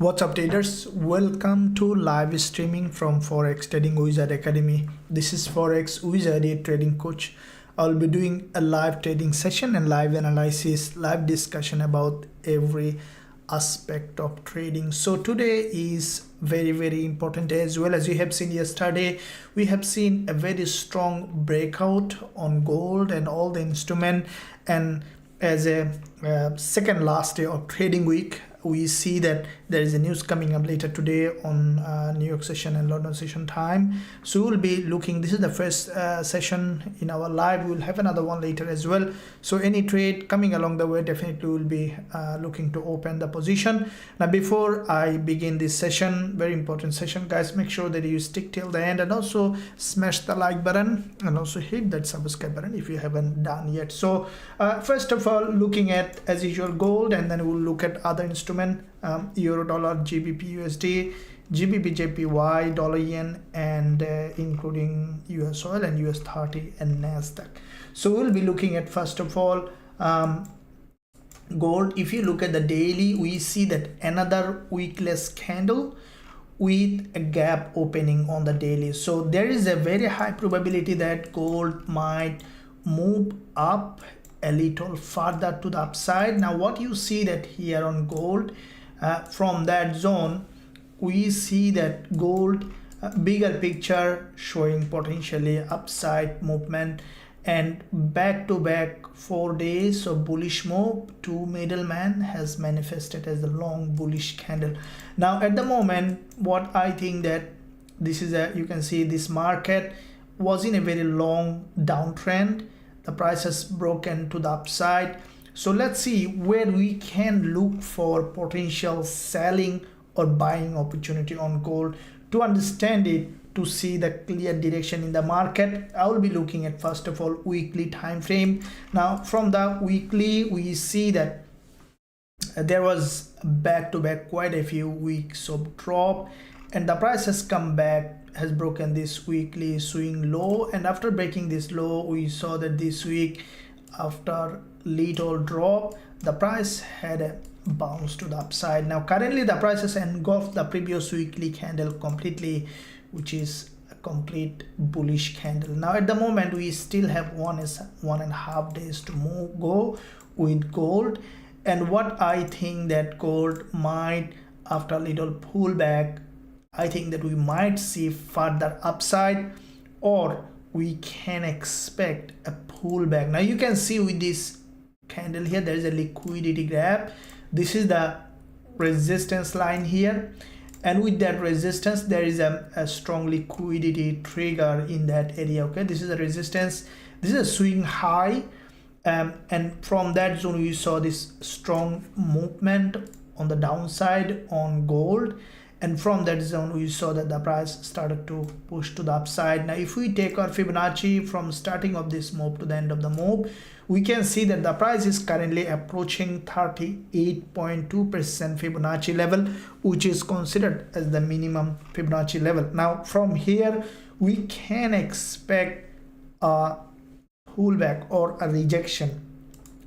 What's up traders, welcome to live streaming from Forex Trading Wizard Academy. This is Forex Wizard, a trading coach. I'll be doing a live trading session and live analysis, live discussion about every aspect of trading. So today is very important. As well as you have seen yesterday, we have seen a very strong breakout on gold and all the instrument, and as a second last day of trading week, we see that there is a news coming up later today on New York session and London session time. So we'll be looking, this is the first session in our live. We'll have another one later as well. So any trade coming along the way, definitely we'll be looking to open the position. Now before I begin this session, very important session guys, make sure that you stick till the end and also smash the like button and also hit that subscribe button if you haven't done yet. So first of all, looking at as usual gold, and then we'll look at other instruments, euro dollar, GBP USD, GBP JPY, dollar yen, and including US oil and US30 and NASDAQ. So we'll be looking at first of all gold. If you look at the daily, we see that another wickless candle with a gap opening on the daily. So there is a very high probability that gold might move up a little further to the upside. Now what you see that here on gold, from that zone we see that gold bigger picture showing potentially upside movement, and back to back 4 days of bullish move. Two middleman has manifested as a long bullish candle. Now at the moment, what I think that this is a, you can see this market was in a very long downtrend. The price has broken to the upside. So let's see where we can look for potential selling or buying opportunity on gold. To understand it, to see the clear direction in the market, I will be looking at first of all weekly time frame. Now from the weekly, we see that there was back to back quite a few weeks of drop, and the price has come back, has broken this weekly swing low, and after breaking this low, we saw that this week after little drop, the price had a bounce to the upside. Now currently the price has engulfed the previous weekly candle completely, which is a complete bullish candle. Now at the moment we still have 1.5 days to go with gold, and what I think that gold might, after a little pullback, I think that we might see further upside, or we can expect a pullback. Now you can see with this candle here, there is a liquidity gap. This is the resistance line here, and with that resistance there is a strong liquidity trigger in that area. Okay, this is a resistance, this is a swing high, and from that zone we saw this strong movement on the downside on gold. And from that zone, we saw that the price started to push to the upside. Now, if we take our Fibonacci from starting of this move to the end of the move, we can see that the price is currently approaching 38.2% Fibonacci level, which is considered as the minimum Fibonacci level. Now, from here, we can expect a pullback or a rejection.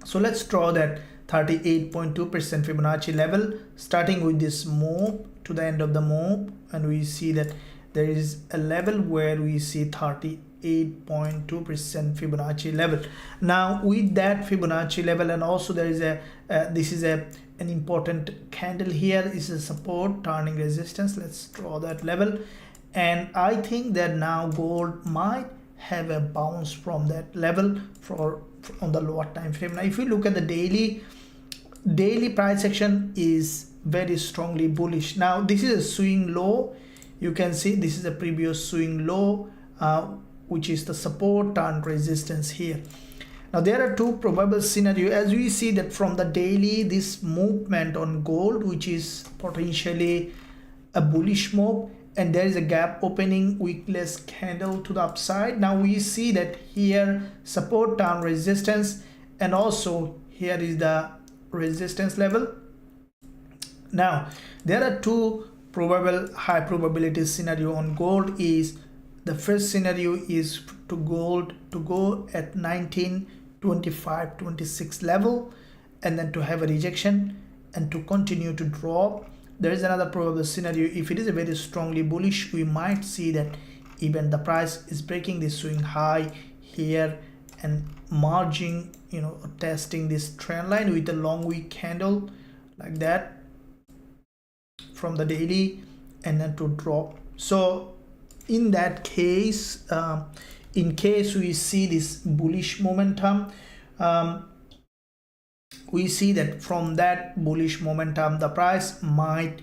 So let's draw that 38.2% Fibonacci level, starting with this move to the end of the move, and we see that there is a level where we see 38.2% Fibonacci level. Now with that Fibonacci level, and also there is a this is an important candle here, is a support turning resistance. Let's draw that level, and I think that now gold might have a bounce from that level on the lower time frame. Now if we look at the daily price action is very strongly bullish. Now this is a swing low, you can see this is a previous swing low, which is the support and resistance here. Now there are two probable scenarios, as we see that from the daily, this movement on gold, which is potentially a bullish move, and there is a gap opening wickless candle to the upside. Now we see that here support and resistance, and also here is the resistance level. Now there are two probable high probability scenario on gold. Is the first scenario is to gold to go at 1925-26 level, and then to have a rejection and to continue to drop there is another probable scenario. If it is a very strongly bullish, we might see that even the price is breaking this swing high here and merging, testing this trend line with a long wick candle like that from the daily, and then to drop. So in that case, in case we see this bullish momentum, we see that from that bullish momentum the price might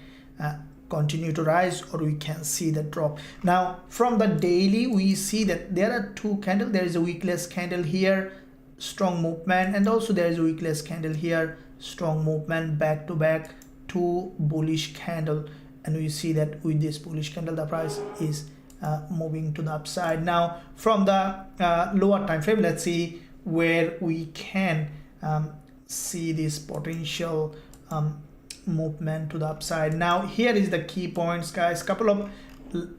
continue to rise, or we can see the drop. Now from the daily, we see that there are two candles. There is a wickless candle here, strong movement, and also there is a wickless candle here, strong movement, back to back, two bullish candle, and we see that with this bullish candle the price is moving to the upside. Now from the lower time frame, let's see where we can see this potential movement to the upside. Now here is the key points, guys. Couple of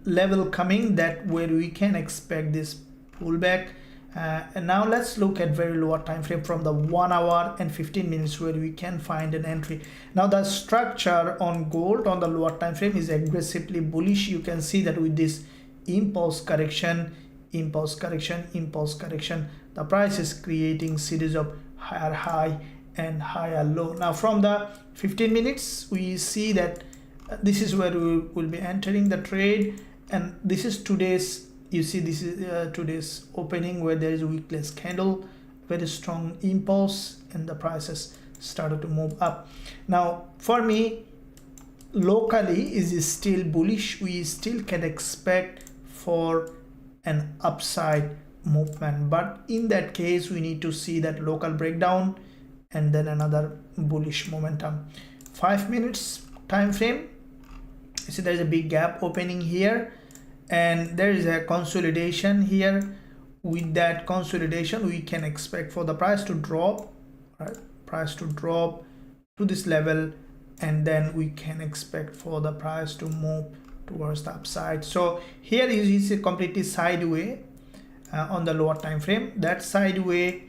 level coming that where we can expect this pullback. And now let's look at very lower time frame from the 1 hour and 15 minutes where we can find an entry. Now the structure on gold on the lower time frame is aggressively bullish. You can see that with this impulse correction, impulse correction, impulse correction, the price is creating series of higher high and higher low. Now from the 15 minutes, we see that this is where we will be entering the trade, and this is today's, you see this is today's opening where there is a wickless candle, very strong impulse, and the prices started to move up. Now for me, locally is still bullish. We still can expect for an upside movement, but in that case we need to see that local breakdown and then another bullish momentum. 5 minutes time frame, you see there is a big gap opening here, and there is a consolidation here. With that consolidation, we can expect for the price to drop, right? Price to drop to this level, and then we can expect for the price to move towards the upside. So here you see completely sideways on the lower time frame. That sideways,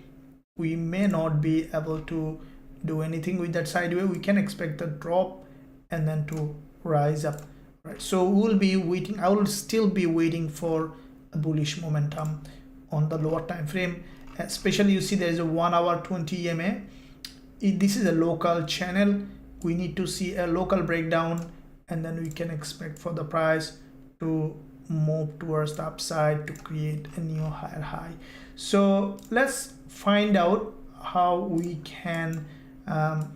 we may not be able to do anything with that sideways. We can expect the drop and then to rise up, right? So we'll be waiting. I will still be waiting for a bullish momentum on the lower time frame. Especially you see there is a 1 hour 20 EMA. This is a local channel. We need to see a local breakdown, and then we can expect for the price to move towards the upside to create a new higher high. So let's find out how we can find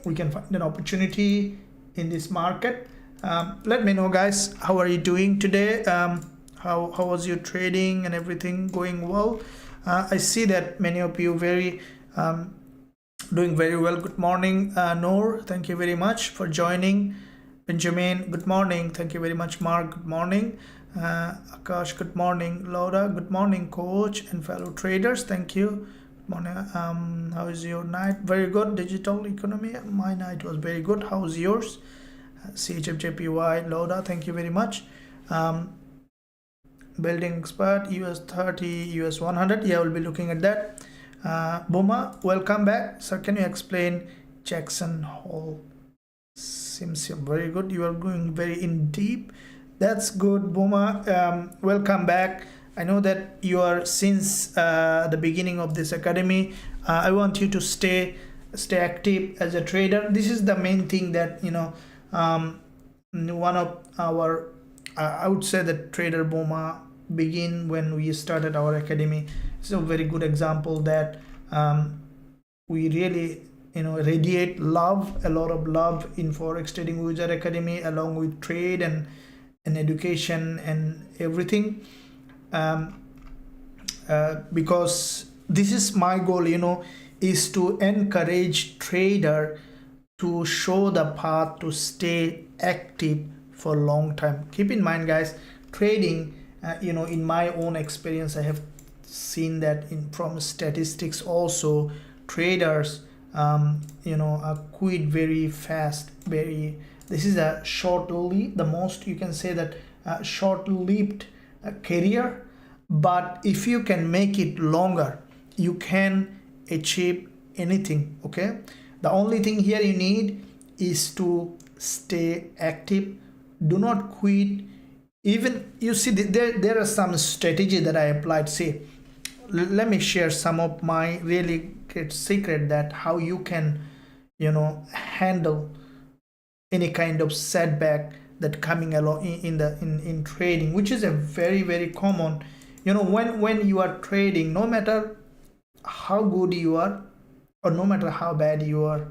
an opportunity in this market. Let me know, guys, how are you doing today? How was your trading and everything going well? I see that many of you doing very well. Good morning, Noor, thank you very much for joining. Benjamin, good morning, thank you very much. Mark, good morning. Akash, good morning. Laura, good morning, coach and fellow traders, thank you. Good morning. How is your night? Very good. Digital economy, my night was very good. How's yours? Gjpy, Laura, thank you very much. Building expert, US30, US100, yeah, we'll be looking at that. Boma, welcome back. Sir, can you explain Jackson Hole? Seems very good. You are going very in deep. That's good, Boma. Welcome back. I know that you are since the beginning of this academy. I want you to stay active as a trader. This is the main thing that one of our I would say that Trader Boma begin when we started our academy. It's a very good example that we really radiate love, a lot of love in Forex Trading User Academy, along with trade and education and everything, because this is my goal, is to encourage trader to show the path to stay active for a long time. Keep in mind, guys, trading, in my own experience, I have seen that from statistics also, traders quit very fast. This is a short-lived, the most you can say that short-lived career, but if you can make it longer, you can achieve anything. Okay, the only thing here you need is to stay active, do not quit. Even you see there are some strategy that I applied. See, let me share some of my really great secret that how you can, you know, handle any kind of setback that coming along in trading, which is a very common. You know, when you are trading, no matter how good you are or no matter how bad you are,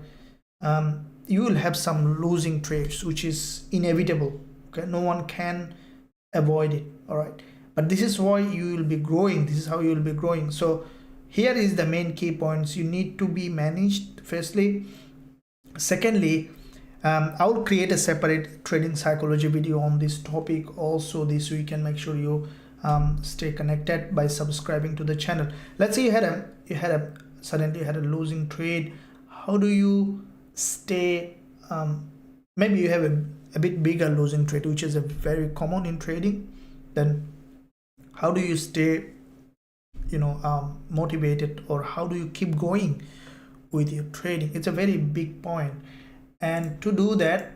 you will have some losing trades, which is inevitable. Okay, no one can avoid it. All right, but this is why you will be growing. This is how you will be growing. So here is the main key points. You need to be managed firstly. Secondly, I will create a separate trading psychology video on this topic also this week, and make sure you stay connected by subscribing to the channel. Let's say suddenly you had a losing trade. How do you stay? Maybe you have a bit bigger losing trade, which is a very common in trading. Then how do you stay, you know, motivated, or how do you keep going with your trading? It's a very big point. And to do that,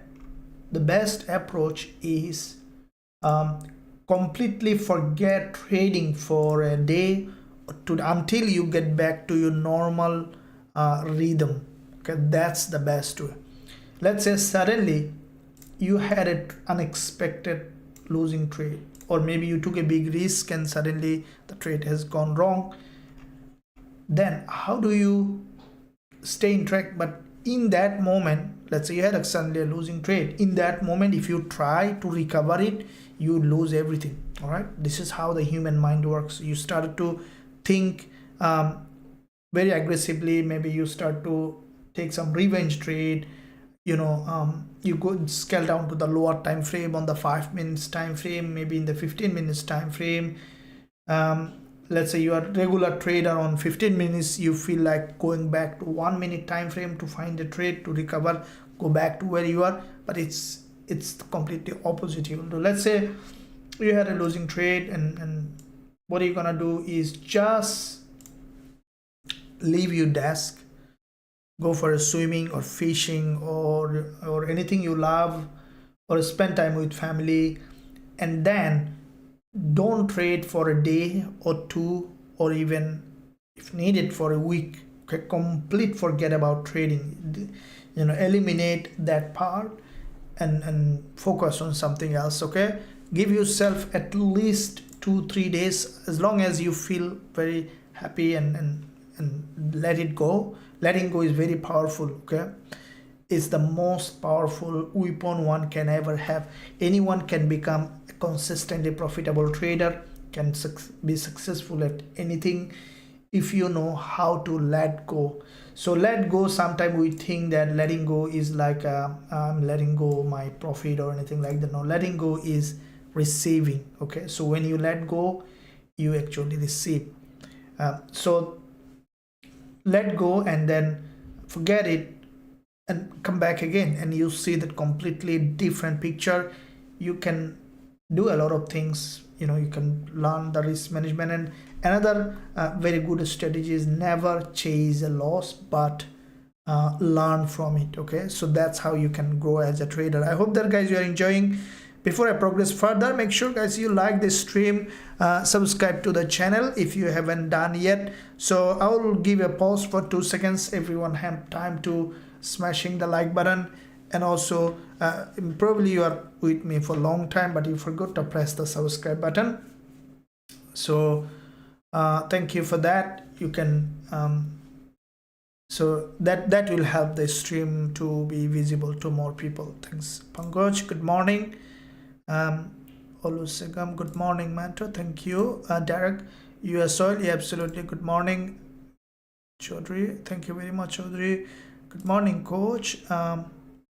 the best approach is completely forget trading for a day until you get back to your normal rhythm. Okay, that's the best way. Let's say suddenly you had an unexpected losing trade, or maybe you took a big risk and suddenly the trade has gone wrong. Then how do you stay in track? But in that moment, let's say you had suddenly a losing trade. In that moment, if you try to recover it, you lose everything. All right, this is how the human mind works. You started to think very aggressively. Maybe you start to take some revenge trade. You know, you go scale down to the lower time frame, on the 5 minutes time frame, maybe in the 15 minutes time frame. Let's say you are a regular trader on 15 minutes, you feel like going back to 1 minute time frame to find a trade to recover, go back to where you are. But it's completely opposite you will do. Let's say you had a losing trade, and what you're gonna do is just leave your desk, go for a swimming or fishing or anything you love, or spend time with family, and then don't trade for a day or two, or even if needed for a week. Okay, complete forget about trading. You know, eliminate that part and focus on something else. Okay, give yourself at least 2-3 days, as long as you feel very happy, and let it go. Letting go is very powerful. Okay, it's the most powerful weapon one can ever have. Anyone can become a consistently profitable trader, can be successful at anything if you know how to let go. So let go, sometimes we think that letting go is like I'm letting go my profit or anything like that. No, letting go is receiving. Okay, so when you let go, you actually receive. So let go and then forget it and come back again, and you see that completely different picture. You can do a lot of things. You know, you can learn the risk management. And another very good strategy is never chase a loss, but learn from it. Okay, so that's how you can grow as a trader. I hope that guys you are enjoying. Before I progress further, make sure guys you like this stream, subscribe to the channel if you haven't done yet. So I will give a pause for 2 seconds. Everyone have time to smashing the like button, and also probably you are with me for a long time but you forgot to press the subscribe button. So thank you for that. You can so that will help the stream to be visible to more people. Thanks. Pangoj, good morning. Olusegam, good morning. Mantra, thank you. Derek, US oil, yeah, absolutely. Good morning. Chaudhry, thank you very much. Chaudhry, good morning. Coach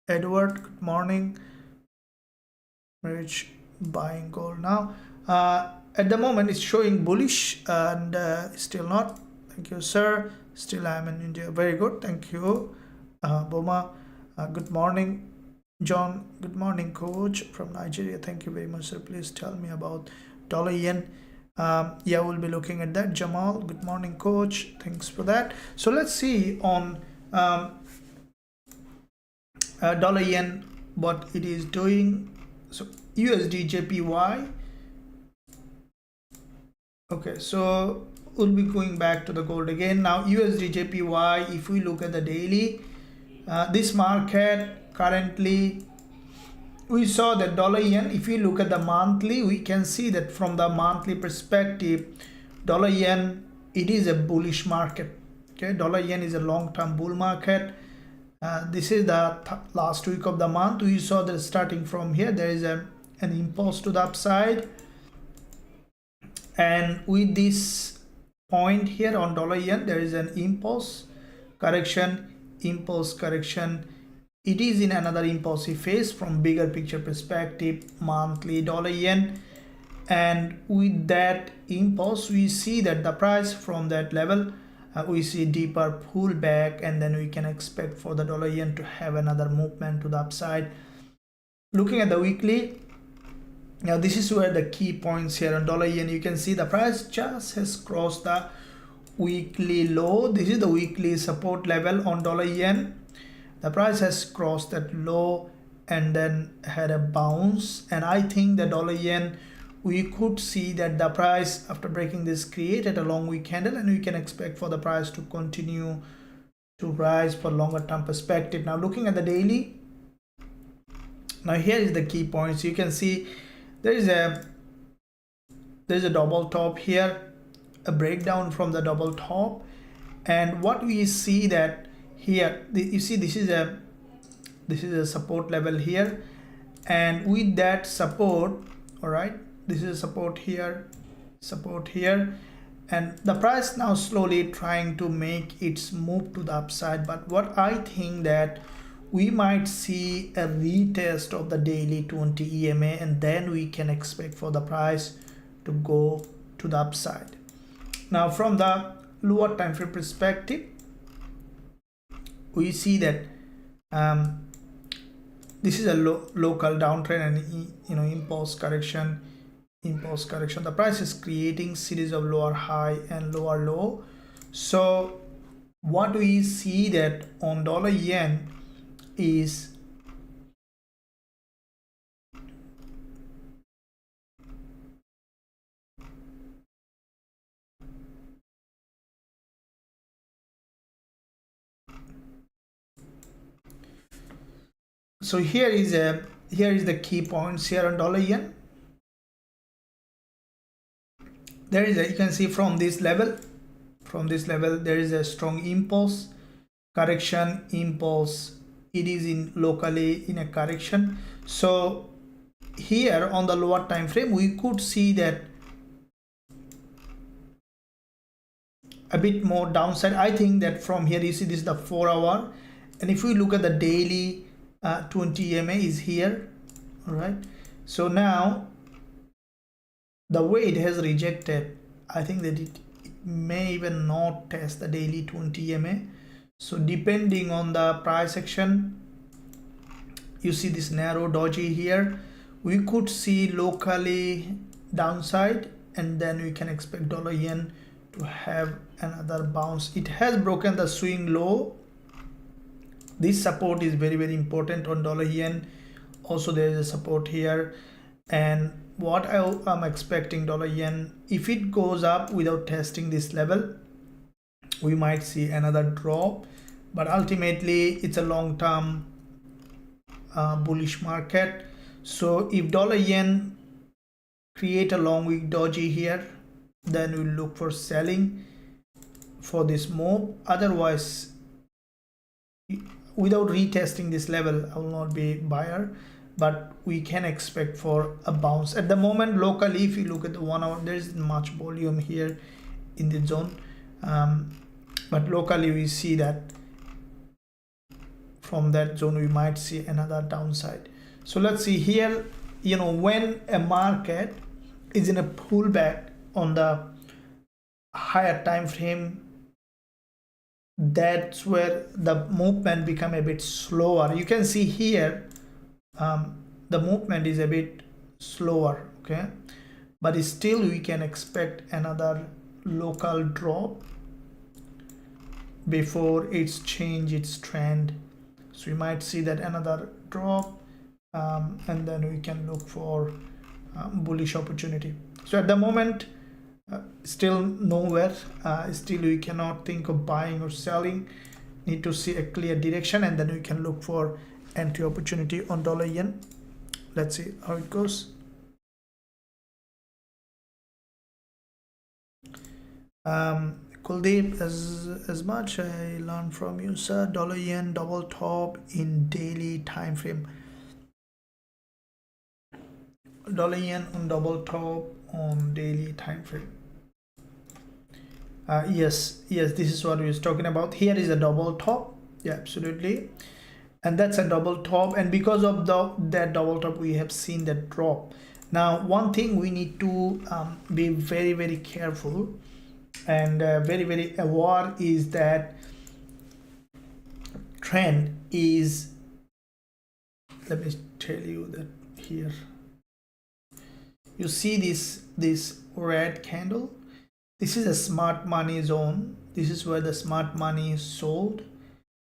Edward, good morning. Rich, buying gold now. At the moment it's showing bullish, and still not. Thank you, sir. Still I'm in India. Very good, thank you. Boma, good morning. John, good morning. Coach from Nigeria, thank you very much, sir. Please tell me about dollar yen. Yeah, we'll be looking at that. Jamal, good morning. Coach, thanks for that. So let's see on dollar yen what it is doing. So USDJPY. Okay, so we'll be going back to the gold again. Now USDJPY, if we look at the daily, this market currently, we saw that dollar yen. If we look at the monthly, we can see that from the monthly perspective, dollar yen, it is a bullish market. Okay, dollar yen is a long-term bull market. This is the last week of the month. We saw that starting from here, there is an impulse to the upside, and with this point here on dollar yen, there is an impulse correction, impulse correction. It is in another impulsive phase from bigger picture perspective, monthly dollar yen, and with that impulse, we see that the price from that level, we see deeper pullback, and then we can expect for the dollar yen to have another movement to the upside. Looking at the weekly, now this is where the key points here on dollar yen, you can see the price just has crossed the weekly low. This is the weekly support level on dollar yen. The price has crossed that low and then had a bounce, and I think the dollar yen, we could see that the price after breaking this created a long week candle, and we can expect for the price to continue to rise for longer term perspective. Now looking at the daily, now here is the key points. You can see there's a double top here, a breakdown from the double top, and what we see that here, you see this is a support level here, and with that support, all right, this is a support here, and the price now slowly trying to make its move to the upside. But what I think that we might see a retest of the daily 20 EMA, and then we can expect for the price to go to the upside. Now from the lower time frame perspective, we see that this is a local downtrend and impulse correction. The price is creating series of lower high and lower low. So what we see that on dollar yen is so here is the key points here on dollar yen. There is you can see from this level there is a strong impulse correction, impulse. It is in locally in a correction. So here on the lower time frame, we could see that a bit more downside. I think that from here, you see this is the 4 hour, and if we look at the daily 20 EMA is here. All right, so now the way it has rejected, I think that it may even not test the daily 20 EMA. So depending on the price action, you see this narrow doji here, we could see locally downside, and then we can expect dollar yen to have another bounce. It has broken the swing low. This support is very, very important on dollar yen. Also there is a support here, and what I'm expecting dollar yen, if it goes up without testing this level, we might see another drop, but ultimately it's a long-term bullish market. So if dollar yen create a long wick doji here, then we'll look for selling for this move. Otherwise, without retesting this level, I will not be buyer, but we can expect for a bounce. At the moment locally, if you look at the 1 hour, there isn't much volume here in the zone, but locally we see that from that zone we might see another downside. So let's see here, when a market is in a pullback on the higher time frame, that's where the movement become a bit slower. You can see here the movement is a bit slower, okay, but still we can expect another local drop before it's change its trend. So we might see that another drop, and then we can look for bullish opportunity. So at the moment, still nowhere, still we cannot think of buying or selling. Need to see a clear direction, and then we can look for entry opportunity on dollar yen. Let's see how it goes. Kuldeep, as much I learned from you, sir. Dollar yen double top in daily time frame. Dollar yen on double top on daily time frame. Yes, this is what we was talking about. Here is a double top. Yeah, absolutely. And that's a double top, and because of that double top, we have seen that drop. Now, one thing we need to be very, very careful and very, very aware is that trend is, let me tell you that here, you see this red candle. This is a smart money zone. This is where the smart money is sold,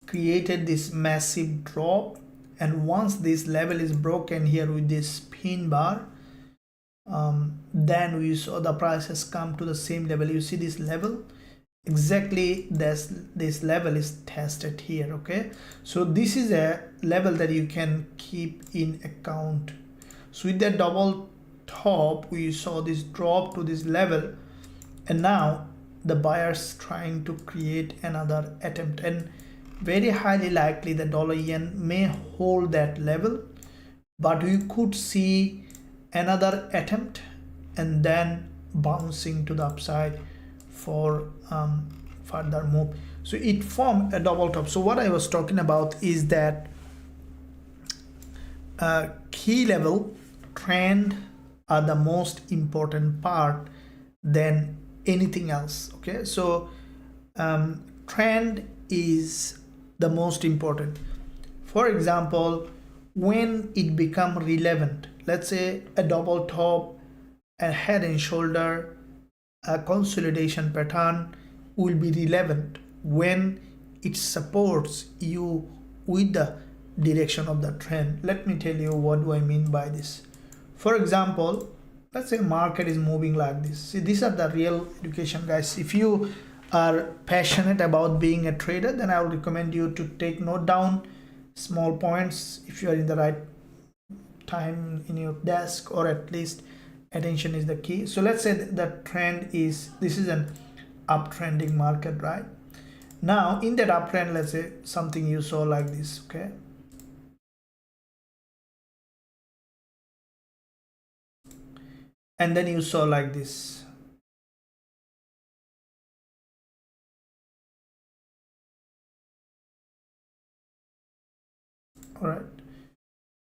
created this massive drop, and once this level is broken here with this pin bar, then we saw the price has come to the same level. You see this level, exactly this level is tested here. Okay, so this is a level that you can keep in account. So with that double top, we saw this drop to this level, and now the buyers trying to create another attempt, and very highly likely the dollar yen may hold that level, but we could see another attempt and then bouncing to the upside for further move. So it formed a double top. So what I was talking about is that key level trend are the most important part than anything else. Okay, so trend is the most important. For example, when it become relevant, let's say a double top, a head and shoulder, a consolidation pattern will be relevant when it supports you with the direction of the trend. Let me tell you what do I mean by this. For example, let's say market is moving like this. See, these are the real education, guys. If you are passionate about being a trader, then I would recommend you to take note down small points if you are in the right time in your desk, or at least attention is the key. So let's say the trend is, this is an uptrending market, right? Now in that uptrend, let's say something you saw like this. Okay, and then you saw like this. All right,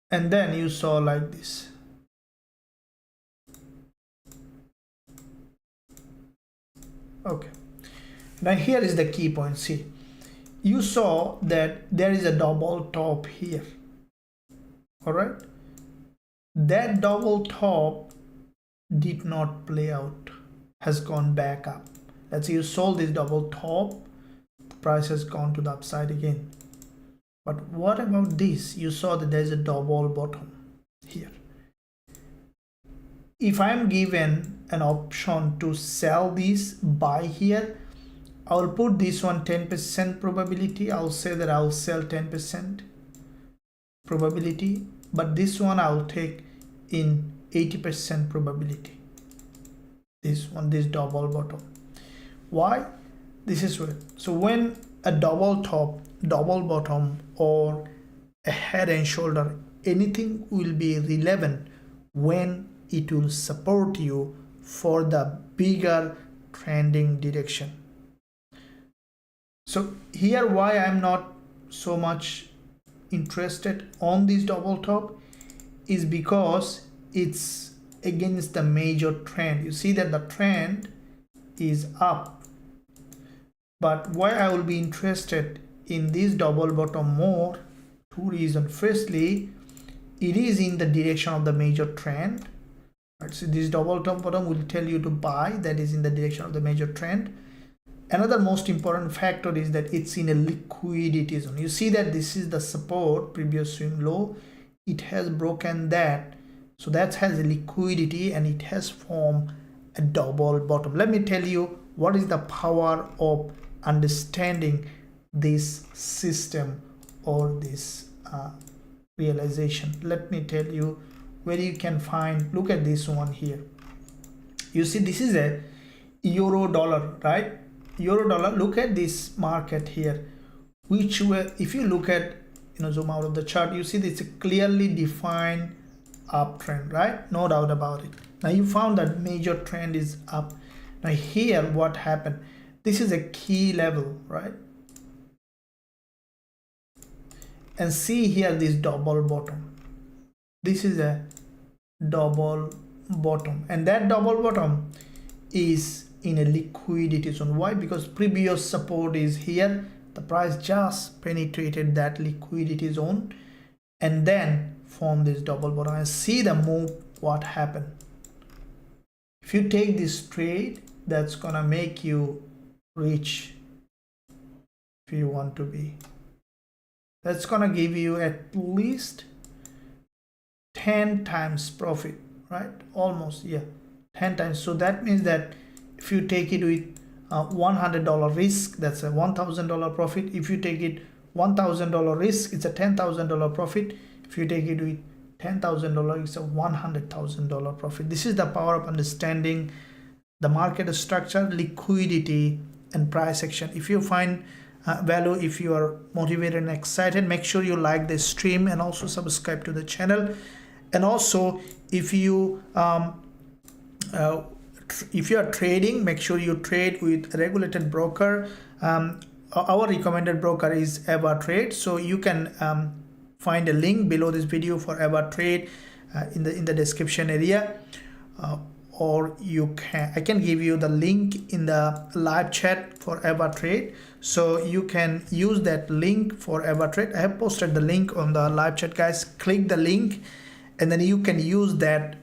and then you saw like this. Okay, now here is the key point. See, you saw that there is a double top here. All right, that double top did not play out, has gone back up. Let's say you sold this double top, the price has gone to the upside again. But what about this? You saw that there's a double bottom here. If I'm given an option to sell this, buy here, I'll put this one 10% probability. I'll say that I'll sell 10% probability, but this one I'll take in 80% probability. This one, this double bottom. Why? This is where, so when a double top, double bottom, or a head and shoulder, anything will be relevant when it will support you for the bigger trending direction. So here, why I'm not so much interested on this double top is because it's against the major trend. You see that the trend is up, but why I will be interested in this double bottom more, two reasons. Firstly, it is in the direction of the major trend. Right, so this double top bottom will tell you to buy, that is in the direction of the major trend. Another most important factor is that it's in a liquidity zone. You see that this is the support, previous swing low. it has broken that, so that has a liquidity and it has formed a double bottom. Let me tell you what is the power of understanding this system or this realization. Let me tell you where you can find. Look at this one here. You see, this is a euro dollar, right? Euro dollar. Look at this market here, which were, if you look at, zoom out of the chart, you see this clearly defined uptrend, right? No doubt about it. Now you found that major trend is up. Now here what happened, this is a key level, right? And see here this double bottom. This is a double bottom, and that double bottom is in a liquidity zone. Why? Because previous support is here, the price just penetrated that liquidity zone and then formed this double bottom. And see the move, what happened. If you take this trade, that's gonna make you rich if you want to be. That's gonna give you at least 10 times profit, right? Almost, yeah, 10 times. So that means that if you take it with $100 risk, that's a $1,000 profit. If you take it $1,000 risk, it's a $10,000 profit. If you take it with $10,000, it's a $100,000 profit. This is the power of understanding the market structure, liquidity, and price action. If you find value, if you are motivated and excited, make sure you like the stream and also subscribe to the channel. And also, if you are trading, make sure you trade with a regulated broker. Our recommended broker is EverTrade, so you can find a link below this video for EverTrade in the description area, or I can give you the link in the live chat for EverTrade, so you can use that link for EverTrade. I have posted the link on the live chat, guys. Click the link and then you can use that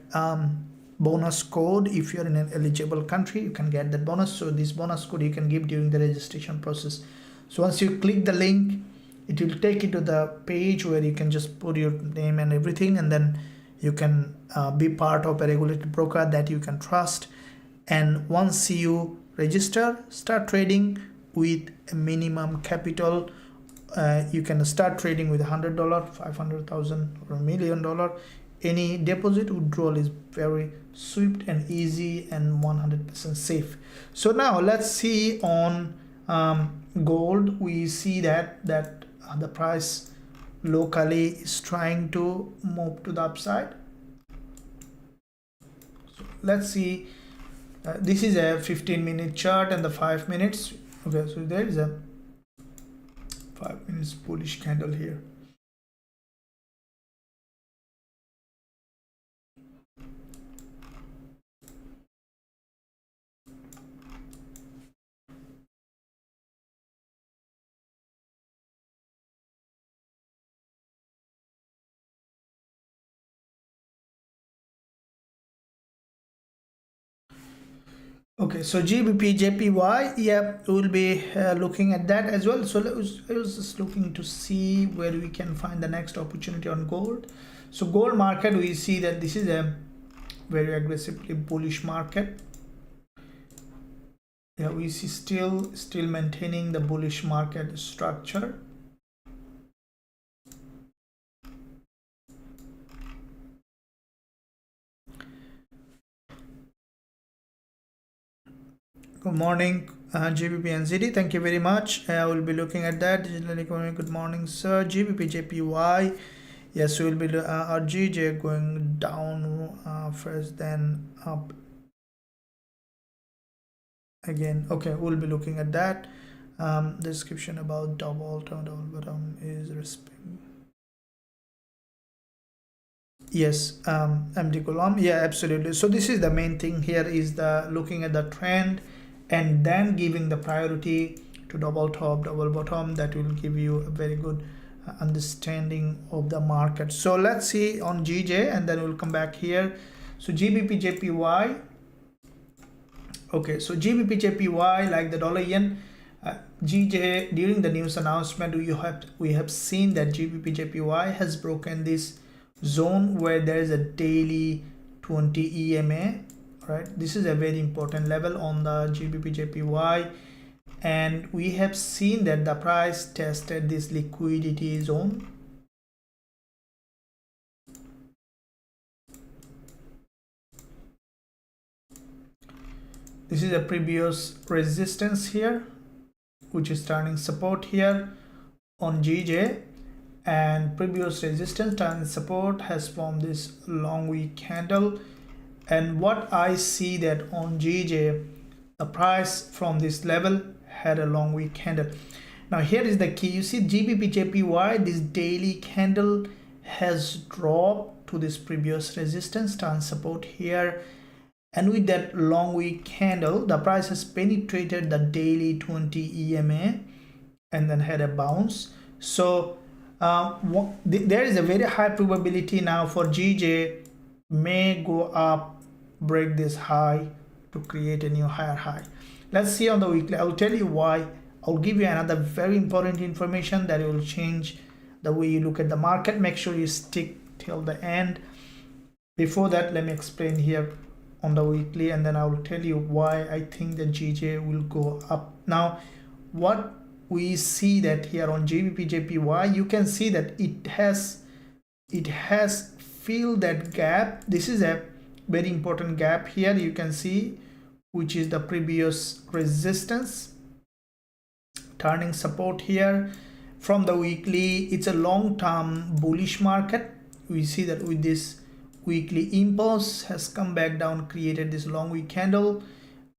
bonus code. If you're in an eligible country, you can get that bonus. So this bonus code you can give during the registration process. So once you click the link, it will take you to the page where you can just put your name and everything, and then you can be part of a regulated broker that you can trust. And once you register, start trading with a minimum capital. You can start trading with $100, $500,000, or $1 million. Any deposit withdrawal is very swift and easy and 100% safe. So now let's see on gold. We see that the price locally is trying to move to the upside. So let's see. This is a 15-minute chart and the 5 minutes. Okay, so there is a 5 minutes bullish candle here. Okay, so Gbpusd, yeah, we'll be looking at that as well. So I was just looking to see where we can find the next opportunity on gold. So gold market, we see that this is a very aggressively bullish market. Yeah, we see still maintaining the bullish market structure. Good morning, Gbpusd. Thank you very much. I will be looking at that. Good morning, sir. Gbpusd. Yes, we will be our GJ going down first, then up again. Okay, we'll be looking at that. Description about double bottom is respect. Yes, empty column. Yeah, absolutely. So this is the main thing here, is the looking at the trend and then giving the priority to double top, double bottom. That will give you a very good understanding of the market. So let's see on GJ and then we'll come back here. So Gbpusd. Okay, so Gbpusd, like the dollar yen, GJ, during the news announcement, we have seen that Gbpusd has broken this zone where there is a daily 20 EMA, right? This is a very important level on the GBP/JPY, and we have seen that the price tested this liquidity zone. This is a previous resistance here, which is turning support here on GJ, and previous resistance turning support has formed this long wick candle. And what I see that on GJ, the price from this level had a long wick candle. Now here is the key. You see GBP/JPY, this daily candle has dropped to this previous resistance, turn support here, and with that long wick candle, the price has penetrated the daily 20 EMA and then had a bounce. So there is a very high probability now for GJ may go up, break this high to create a new higher high. Let's see on the weekly. I'll tell you why. I'll give you another very important information that will change the way you look at the market. Make sure you stick till the end. Before that, let me explain here on the weekly, and then I will tell you why I think the GJ will go up. Now, what we see that here on GBP/JPY, you can see that it has filled that gap. This is a very important gap here, you can see, which is the previous resistance, turning support here. From the weekly, it's a long-term bullish market. We see that with this weekly impulse has come back down, created this long wick candle,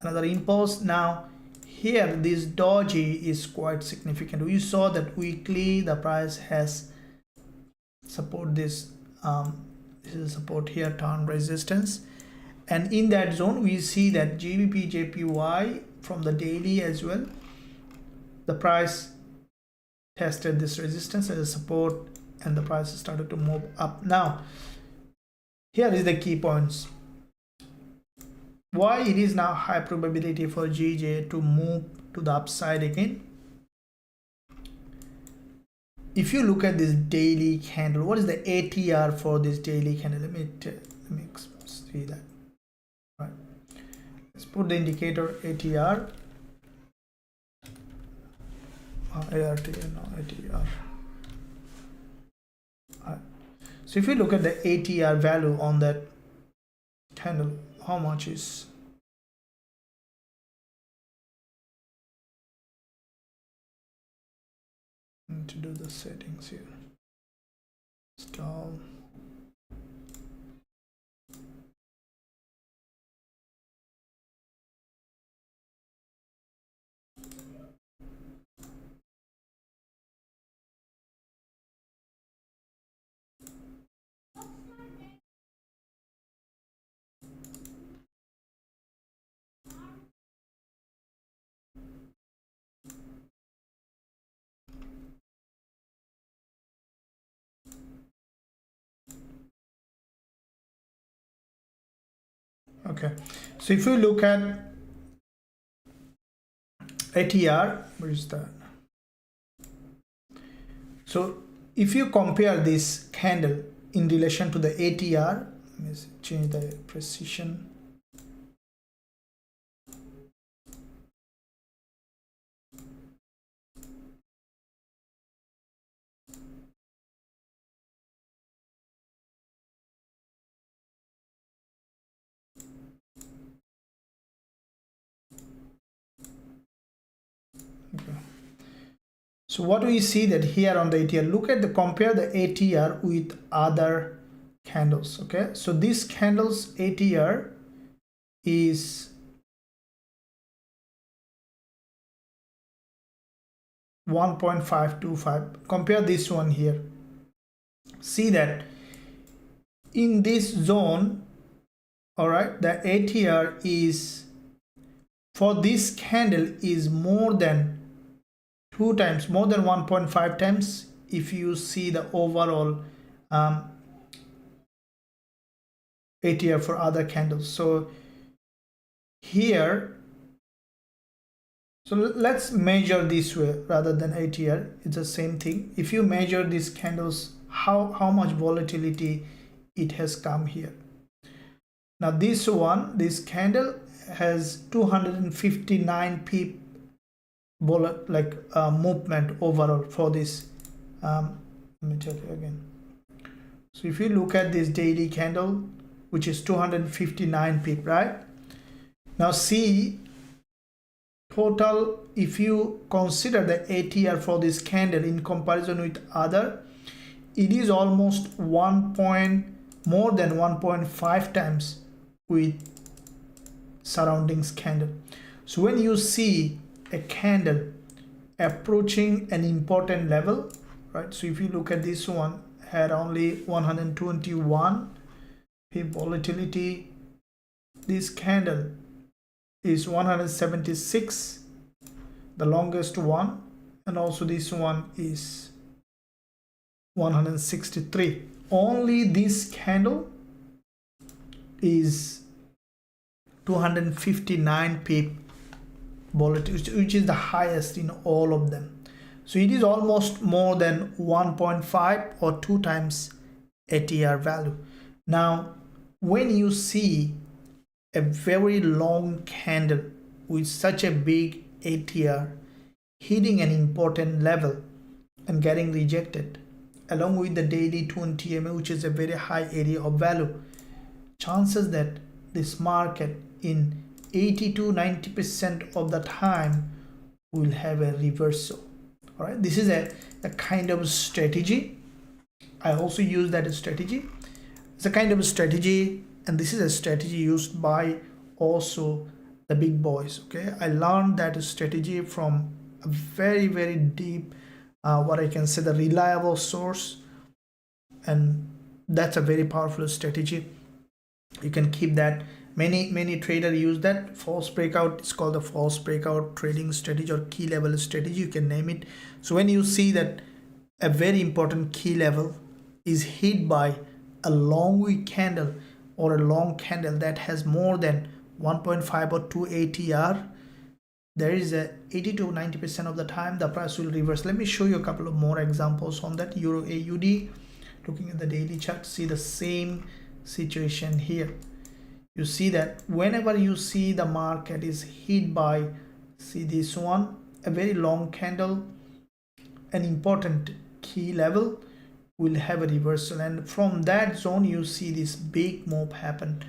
another impulse. Now here this doji is quite significant. We saw that weekly the price has support this this is support here, turn resistance, and in that zone we see that GBP/JPY from the daily as well, the price tested this resistance as a support and the price started to move up. Now here is the key points why it is now high probability for GJ to move to the upside again. If you look at this daily candle, what is the ATR for this daily candle? Let me see that. Right. Let's put the indicator ATR. ART, no, ATR. Right. So if you look at the ATR value on that candle, how much is? Need to do the settings here. Install. Okay, so if you look at ATR, where is that? So if you compare this candle in relation to the ATR, let me change the precision. Okay. So what we see that here on the ATR, look at the compare the ATR with other candles. Okay, so this candle's ATR is 1.525. Compare this one here. See that in this zone, all right, the ATR is for this candle is more than 2 times, more than 1.5 times if you see the overall ATR for other candles. So here, so let's measure this way rather than ATR. It's the same thing. If you measure this candle's how much volatility it has come here. Now this candle has 259 pip movement overall for this. Let me tell you again. So if you look at this daily candle, which is 259 pip, right? Now see total, if you consider the ATR for this candle in comparison with other, it is almost more than 1.5 times with surroundings candle. So when you see a candle approaching an important level, right? So if you look at this one, had only 121 pip volatility. This candle is 176, the longest one, and also this one is 163. Only this candle is 259 pip volatility, which is the highest in all of them. So it is almost more than 1.5 or 2 times ATR value. Now when you see a very long candle with such a big ATR hitting an important level and getting rejected, along with the daily 20 MA, which is a very high area of value, chances that this market in 80 to 90% of the time will have a reversal. All right, this is a kind of strategy. I also use that strategy. It's a kind of strategy, and this is a strategy used by also the big boys. Okay, I learned that strategy from a very, very deep, what I can say, the reliable source, and that's a very powerful strategy. You can keep that. Many traders use that false breakout. It's called the false breakout trading strategy or key level strategy, you can name it. So when you see that a very important key level is hit by a long wick candle or a long candle that has more than 1.5 or 2 ATR, there is a 80 to 90% of the time the price will reverse. Let me show you a couple of more examples on that. Euro AUD, looking at the daily chart, see the same situation here. You see that whenever you see the market is hit by, see this one, a very long candle, an important key level will have a reversal, and from that zone you see this big move happen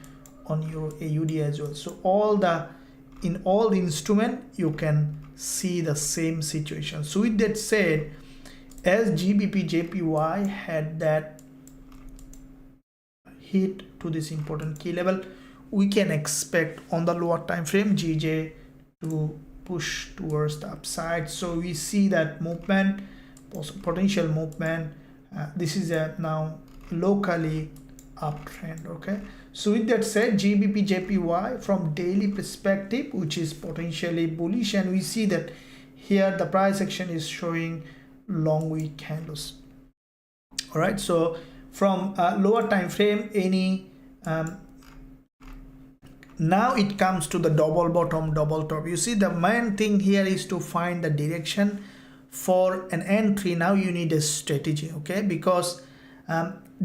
on Euro AUD as well. So in all the instrument you can see the same situation. So with that said, as Gbpusd had that hit to this important key level, we can expect on the lower time frame GJ to push towards the upside. So we see that movement, potential movement. This is a now locally uptrend. Okay, so with that said, Gbpusd from daily perspective, which is potentially bullish, and we see that here the price action is showing long wick candles. All right, so from lower time frame, any now it comes to the double bottom, double top. You see the main thing here is to find the direction for an entry. Now you need a strategy, okay, because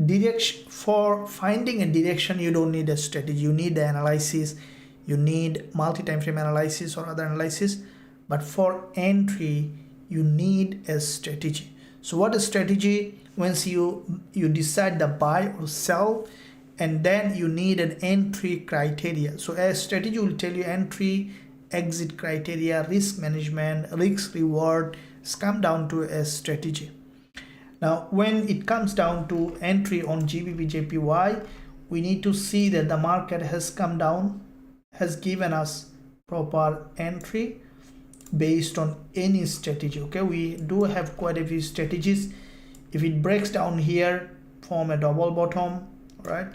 direction, for finding a direction you don't need a strategy, you need the analysis, you need multi-time frame analysis or other analysis, but for entry you need a strategy. So what is strategy? Once you decide the buy or sell, and then you need an entry criteria. So a strategy will tell you entry, exit criteria, risk management, risk reward. It's come down to a strategy. Now when it comes down to entry on Gbpusd, we need to see that the market has come down, has given us proper entry based on any strategy. Okay, we do have quite a few strategies. If it breaks down here, form a double bottom, right,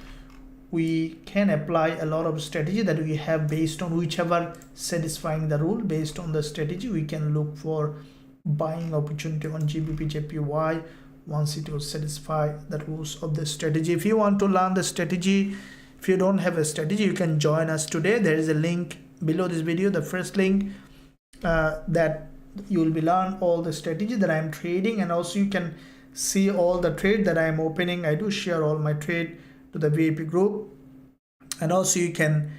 we can apply a lot of strategy that we have based on whichever satisfying the rule. Based on the strategy, we can look for buying opportunity on Gbpusd once it will satisfy the rules of the strategy. If you want to learn the strategy, if you don't have a strategy, you can join us today. There is a link below this video, the first link, that you will be learn all the strategy that I am trading, and also you can see all the trade that I am opening. I do share all my trade to the VIP group, and also you can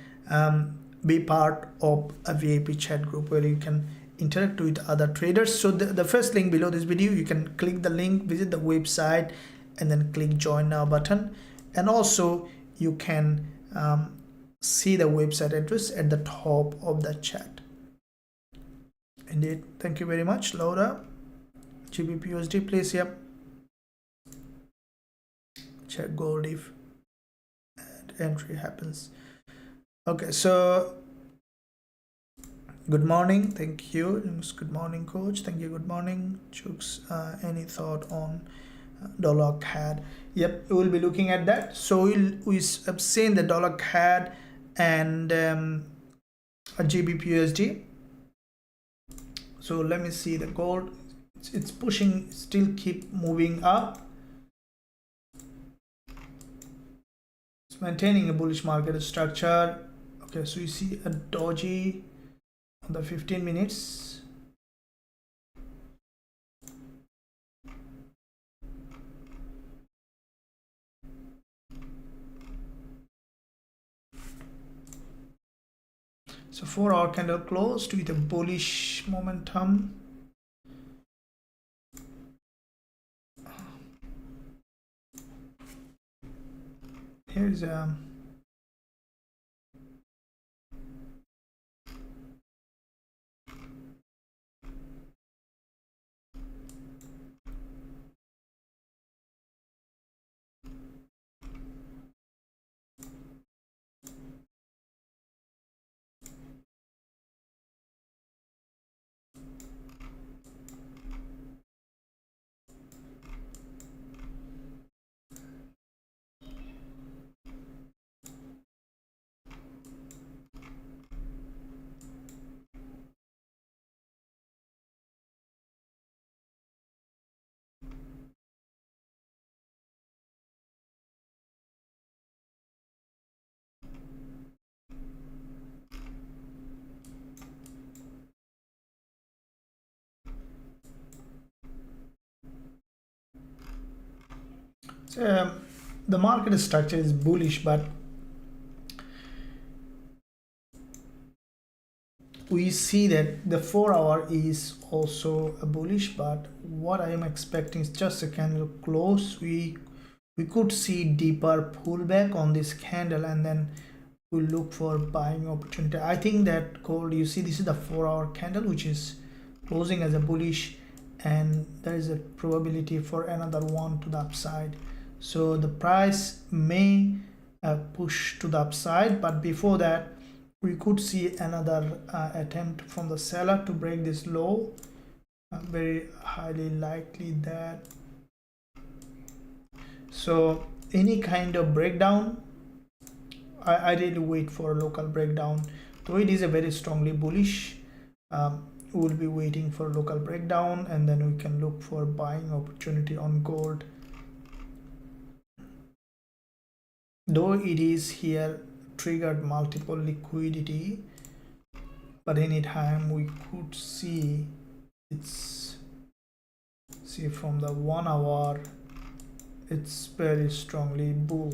be part of a VIP chat group where you can interact with other traders. So the first link below this video, you can click the link, visit the website, and then click join now button. And also you can see the website address at the top of the chat. Indeed, thank you very much, Laura. Gbpusd, please, yep, check gold if entry happens. Okay, so good morning, thank you. Good morning, coach. Thank you. Good morning, Chooks. Any thought on dollar CAD? Yep, we will be looking at that. So we've seen the dollar CAD and a Gbpusd. So let me see the gold. It's pushing, still keep moving up. It's maintaining a bullish market structure. Okay, so you see a doji on the 15 minutes. So 4-hour candle closed with a bullish momentum. Here's a the market structure is bullish, but we see that the 4-hour is also a bullish, but what I am expecting is just a candle close. We could see deeper pullback on this candle, and then we'll look for buying opportunity. I think that gold, you see this is the 4-hour candle which is closing as a bullish, and there is a probability for another one to the upside. So the price may push to the upside, but before that we could see another attempt from the seller to break this low. Very highly likely that. So any kind of breakdown, I really wait for a local breakdown. Though it is a very strongly bullish, we will be waiting for local breakdown, and then we can look for buying opportunity on gold. Though it is here triggered multiple liquidity, but anytime we could see it's, see from the 1-hour, it's very strongly bull.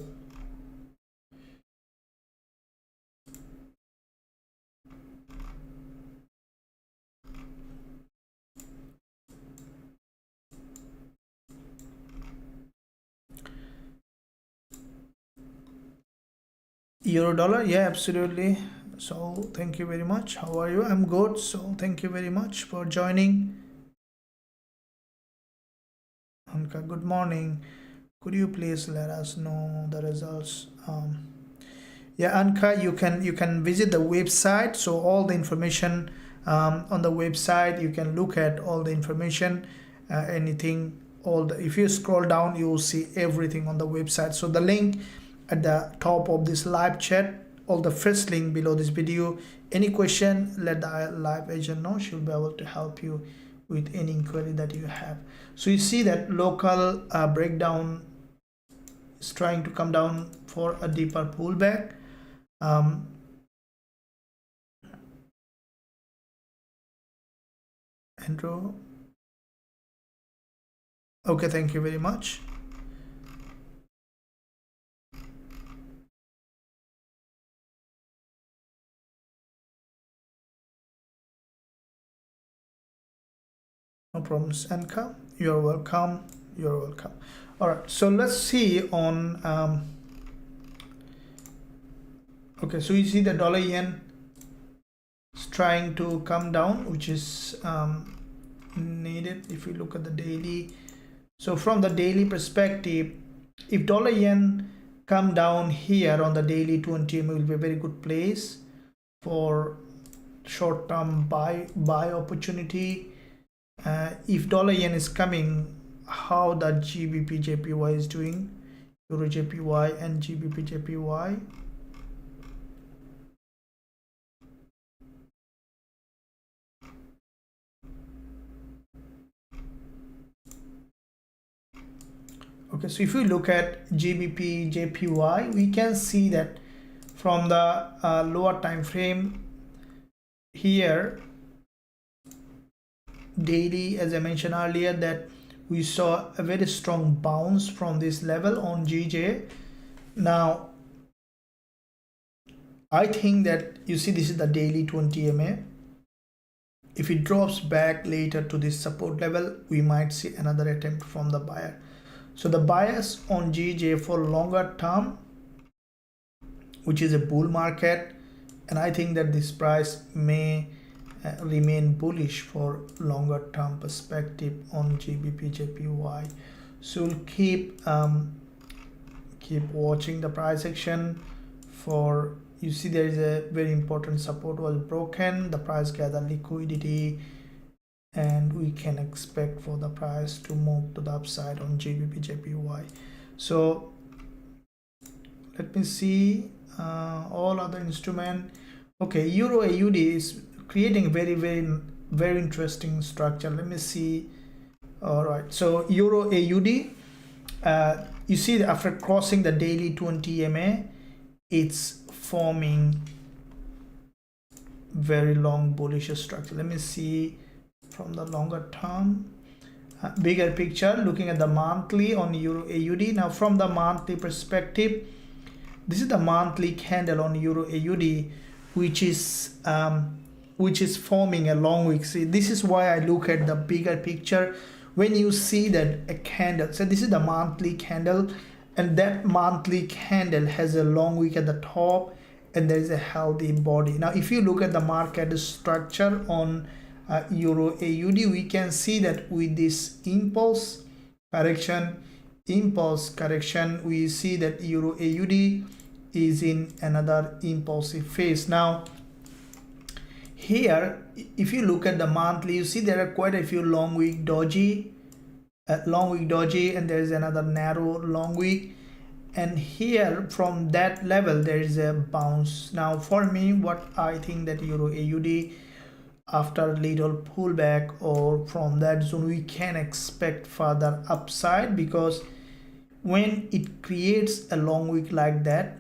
Euro dollar, yeah, absolutely. So thank you very much. How are you? I'm good. So thank you very much for joining. Anka, good morning. Could you please let us know the results? Yeah, Anka, you can visit the website. So all the information on the website, you can look at all the information, anything, all the, if you scroll down, you will see everything on the website. So the link at the top of this live chat, or the first link below this video. Any question, let the live agent know. She'll be able to help you with any inquiry that you have. So you see that local breakdown is trying to come down for a deeper pullback. Andrew, Okay, thank you very much. No problems, Anka. You're welcome. You're welcome. All right, so let's see on okay, so you see the dollar yen is trying to come down, which is needed if you look at the daily. So from the daily perspective, if dollar yen come down here on the daily 20 MA will be a very good place for short-term buy opportunity. If dollar yen is coming, how the GBP/JPY is doing, Euro/JPY and GBP/JPY. Okay, so if we look at GBP/JPY, we can see that from the lower time frame here, daily, as I mentioned earlier, that we saw a very strong bounce from this level on GJ. Now I think that you see this is the daily 20 MA. If it drops back later to this support level, we might see another attempt from the buyer. So the bias on GJ for longer term, which is a bull market, and I think that this price may remain bullish for longer term perspective on GBP/JPY. So we'll keep watching the price action. For you see there is a very important support was broken, the price gathered liquidity, and we can expect for the price to move to the upside on GBP/JPY. So let me see all other instrument. Okay, Euro AUD is creating very interesting structure. Let me see. All right, so Euro AUD, you see after crossing the daily 20 MA, it's forming very long bullish structure. Let me see from the longer term, bigger picture, looking at the monthly on Euro AUD. Now from the monthly perspective, this is the monthly candle on Euro AUD, which is forming a long wick. See, this is why I look at the bigger picture. When you see that a candle, so this is the monthly candle, and that monthly candle has a long wick at the top, and there is a healthy body. Now if you look at the market structure on Euro AUD, we can see that with this impulse correction, we see that Euro AUD is in another impulsive phase. Now here, if you look at the monthly, you see there are quite a few long wick doji, and there is another narrow long wick, and here from that level there is a bounce. Now for me, what I think that Euro AUD, after little pullback or from that zone, we can expect further upside, because when it creates a long wick like that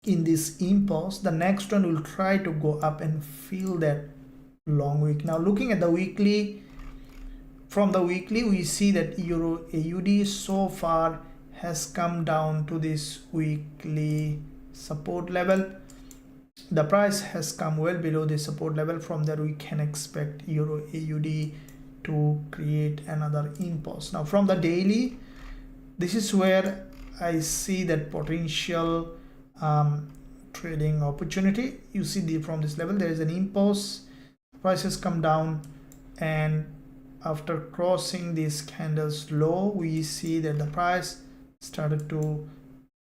in this impulse, the next one will try to go up and fill that long wick. Now looking at the weekly, from the weekly we see that Euro AUD so far has come down to this weekly support level. The price has come well below the support level. From there we can expect Euro AUD to create another impulse. Now from the daily, this is where I see that potential trading opportunity. You see from this level there is an impulse, prices come down, and after crossing this candle's low, we see that the price started to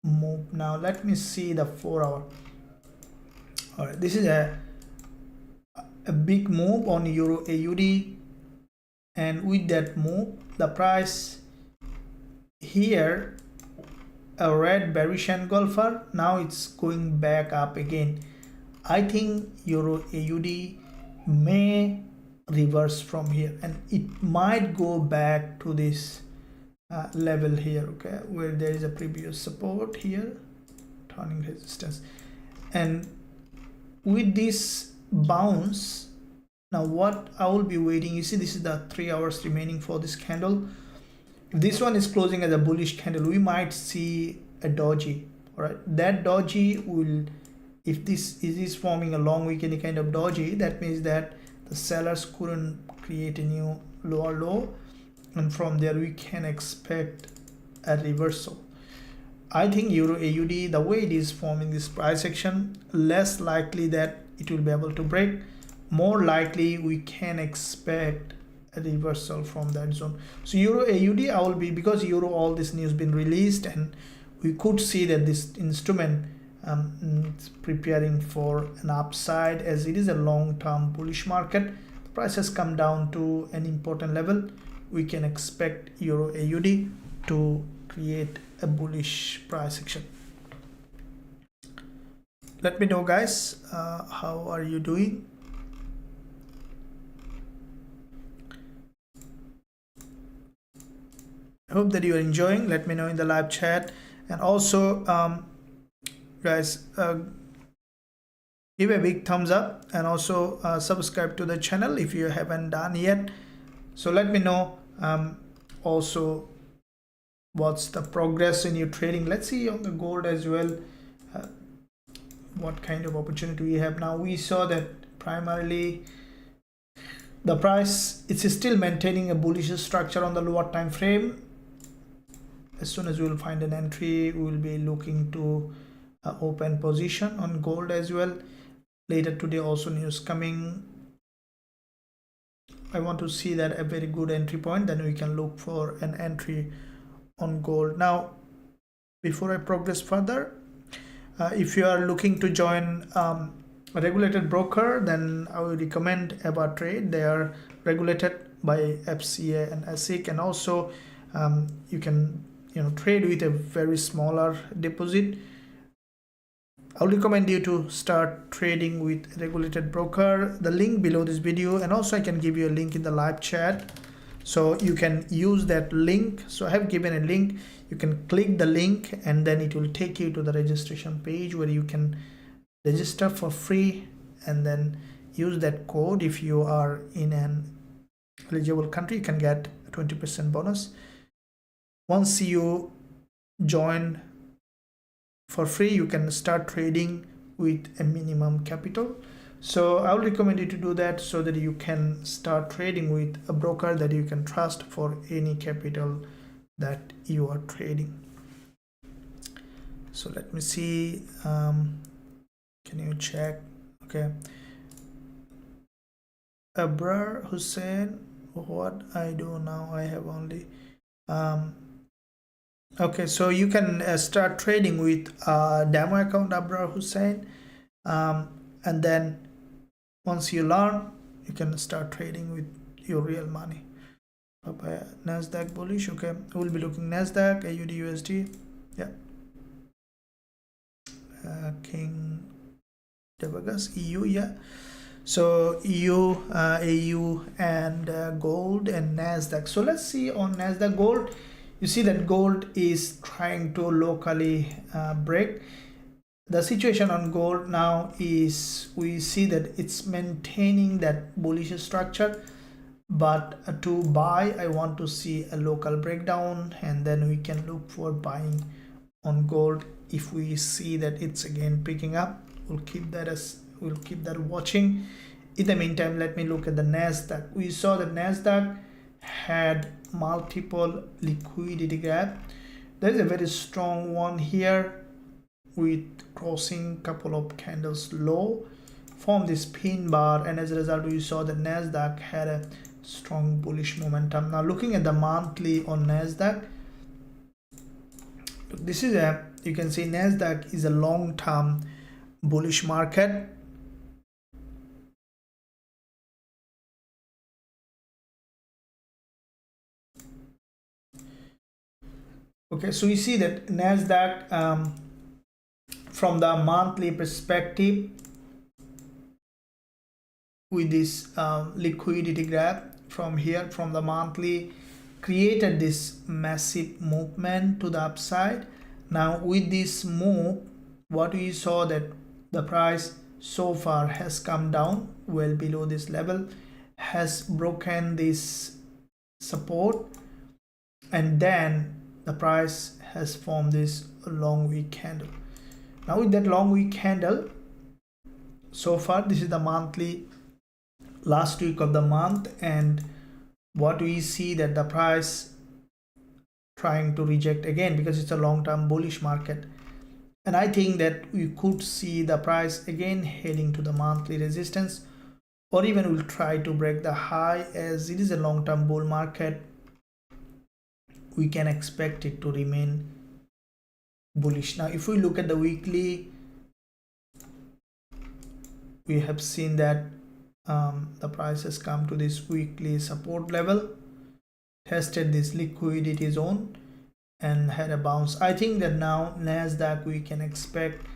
move. Now let me see the 4-hour. All right, this is a big move on Euro AUD, and with that move, the price here, a red bearish engulfer, now it's going back up again. I think Euro AUD may reverse from here, and it might go back to this level here, okay, where there is a previous support here, turning resistance. And with this bounce, now what I will be waiting, you see this is the 3 hours remaining for this candle. If this one is closing as a bullish candle, we might see a doji. All right, that doji will, if this is forming a long weekend kind of doji, that means that the sellers couldn't create a new lower low, and from there we can expect a reversal. I think Euro AUD, the way it is forming this price action, less likely that it will be able to break. More likely we can expect a reversal from that zone. So Euro AUD, I will be, because Euro, all this news been released, and we could see that this instrument is preparing for an upside, as it is a long-term bullish market. The price has come down to an important level. We can expect Euro AUD to create a bullish price action. Let me know, guys, how are you doing? I hope that you are enjoying. Let me know in the live chat, and also guys, give a big thumbs up, and also subscribe to the channel if you haven't done yet. So let me know also what's the progress in your trading. Let's see on the gold as well, what kind of opportunity we have now. We saw that primarily the price, it's still maintaining a bullish structure on the lower time frame. As soon as we will find an entry, we will be looking to open position on gold as well. Later today also news coming. I want to see that a very good entry point, then we can look for an entry on gold. Now, before I progress further, if you are looking to join a regulated broker, then I would recommend Trade. They are regulated by FCA and SEC, and also you can trade with a very smaller deposit. I would recommend you to start trading with a regulated broker. The link below this video, and also I can give you a link in the live chat, so you can use that link. So I have given a link. You can click the link, and then it will take you to the registration page where you can register for free, and then use that code. If you are in an eligible country, you can get a 20% bonus. Once you join for free, you can start trading with a minimum capital. So I would recommend you to do that, so that you can start trading with a broker that you can trust for any capital that you are trading. So let me see, can you check? Okay, Abrar Hussein, what I do now, I have only okay, so you can start trading with demo account, Abrar Hussein, and then once you learn, you can start trading with your real money. NASDAQ bullish. Okay, we'll be looking NASDAQ, AUD, USD. Yeah, King Gbpusd, EU. Yeah, so EU, AU, and gold and NASDAQ. So let's see on NASDAQ gold. You see that gold is trying to locally break. The situation on gold now is, we see that it's maintaining that bullish structure, but to buy, I want to see a local breakdown, and then we can look for buying on gold. If we see that it's again picking up, we'll keep that watching. In the meantime, let me look at the NASDAQ. We saw that NASDAQ had multiple liquidity gap. There is a very strong one here with crossing couple of candles low, form this pin bar, and as a result we saw that NASDAQ had a strong bullish momentum. Now looking at the monthly on NASDAQ, this is you can see NASDAQ is a long-term bullish market. Okay, so you see that NASDAQ from the monthly perspective, with this liquidity gap from here, from the monthly, created this massive movement to the upside. Now with this move, what we saw that the price so far has come down well below this level, has broken this support, and then the price has formed this long wick candle. Now with that long wick candle, so far this is the monthly last week of the month, and what we see that the price trying to reject again because it's a long-term bullish market, and I think that we could see the price again heading to the monthly resistance, or even will try to break the high. As it is a long-term bull market, we can expect it to remain bullish. Now if we look at the weekly, we have seen that the price has come to this weekly support level, tested this liquidity zone and had a bounce. I think that now NASDAQ we can expect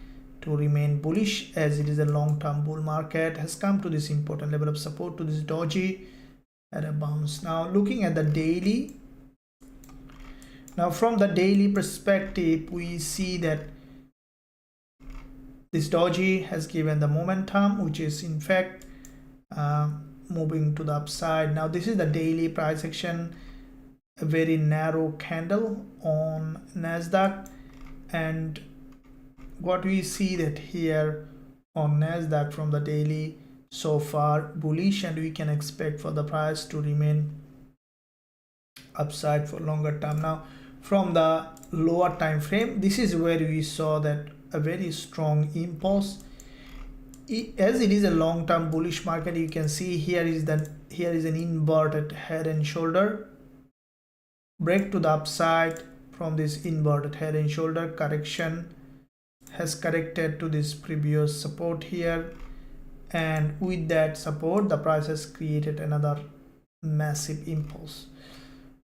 to remain bullish, as it is a long-term bull market, has come to this important level of support to this doji, had a bounce. Now looking at the daily, now from the daily perspective, we see that this doji has given the momentum, which is in fact moving to the upside. Now this is the daily price action, a very narrow candle on NASDAQ, and what we see that here on NASDAQ from the daily so far bullish, and we can expect for the price to remain upside for longer term. Now from the lower time frame, this is where we saw that a very strong impulse. As it is a long-term bullish market, you can see here is an inverted head and shoulder break to the upside. From this inverted head and shoulder correction has corrected to this previous support here, and with that support the price has created another massive impulse.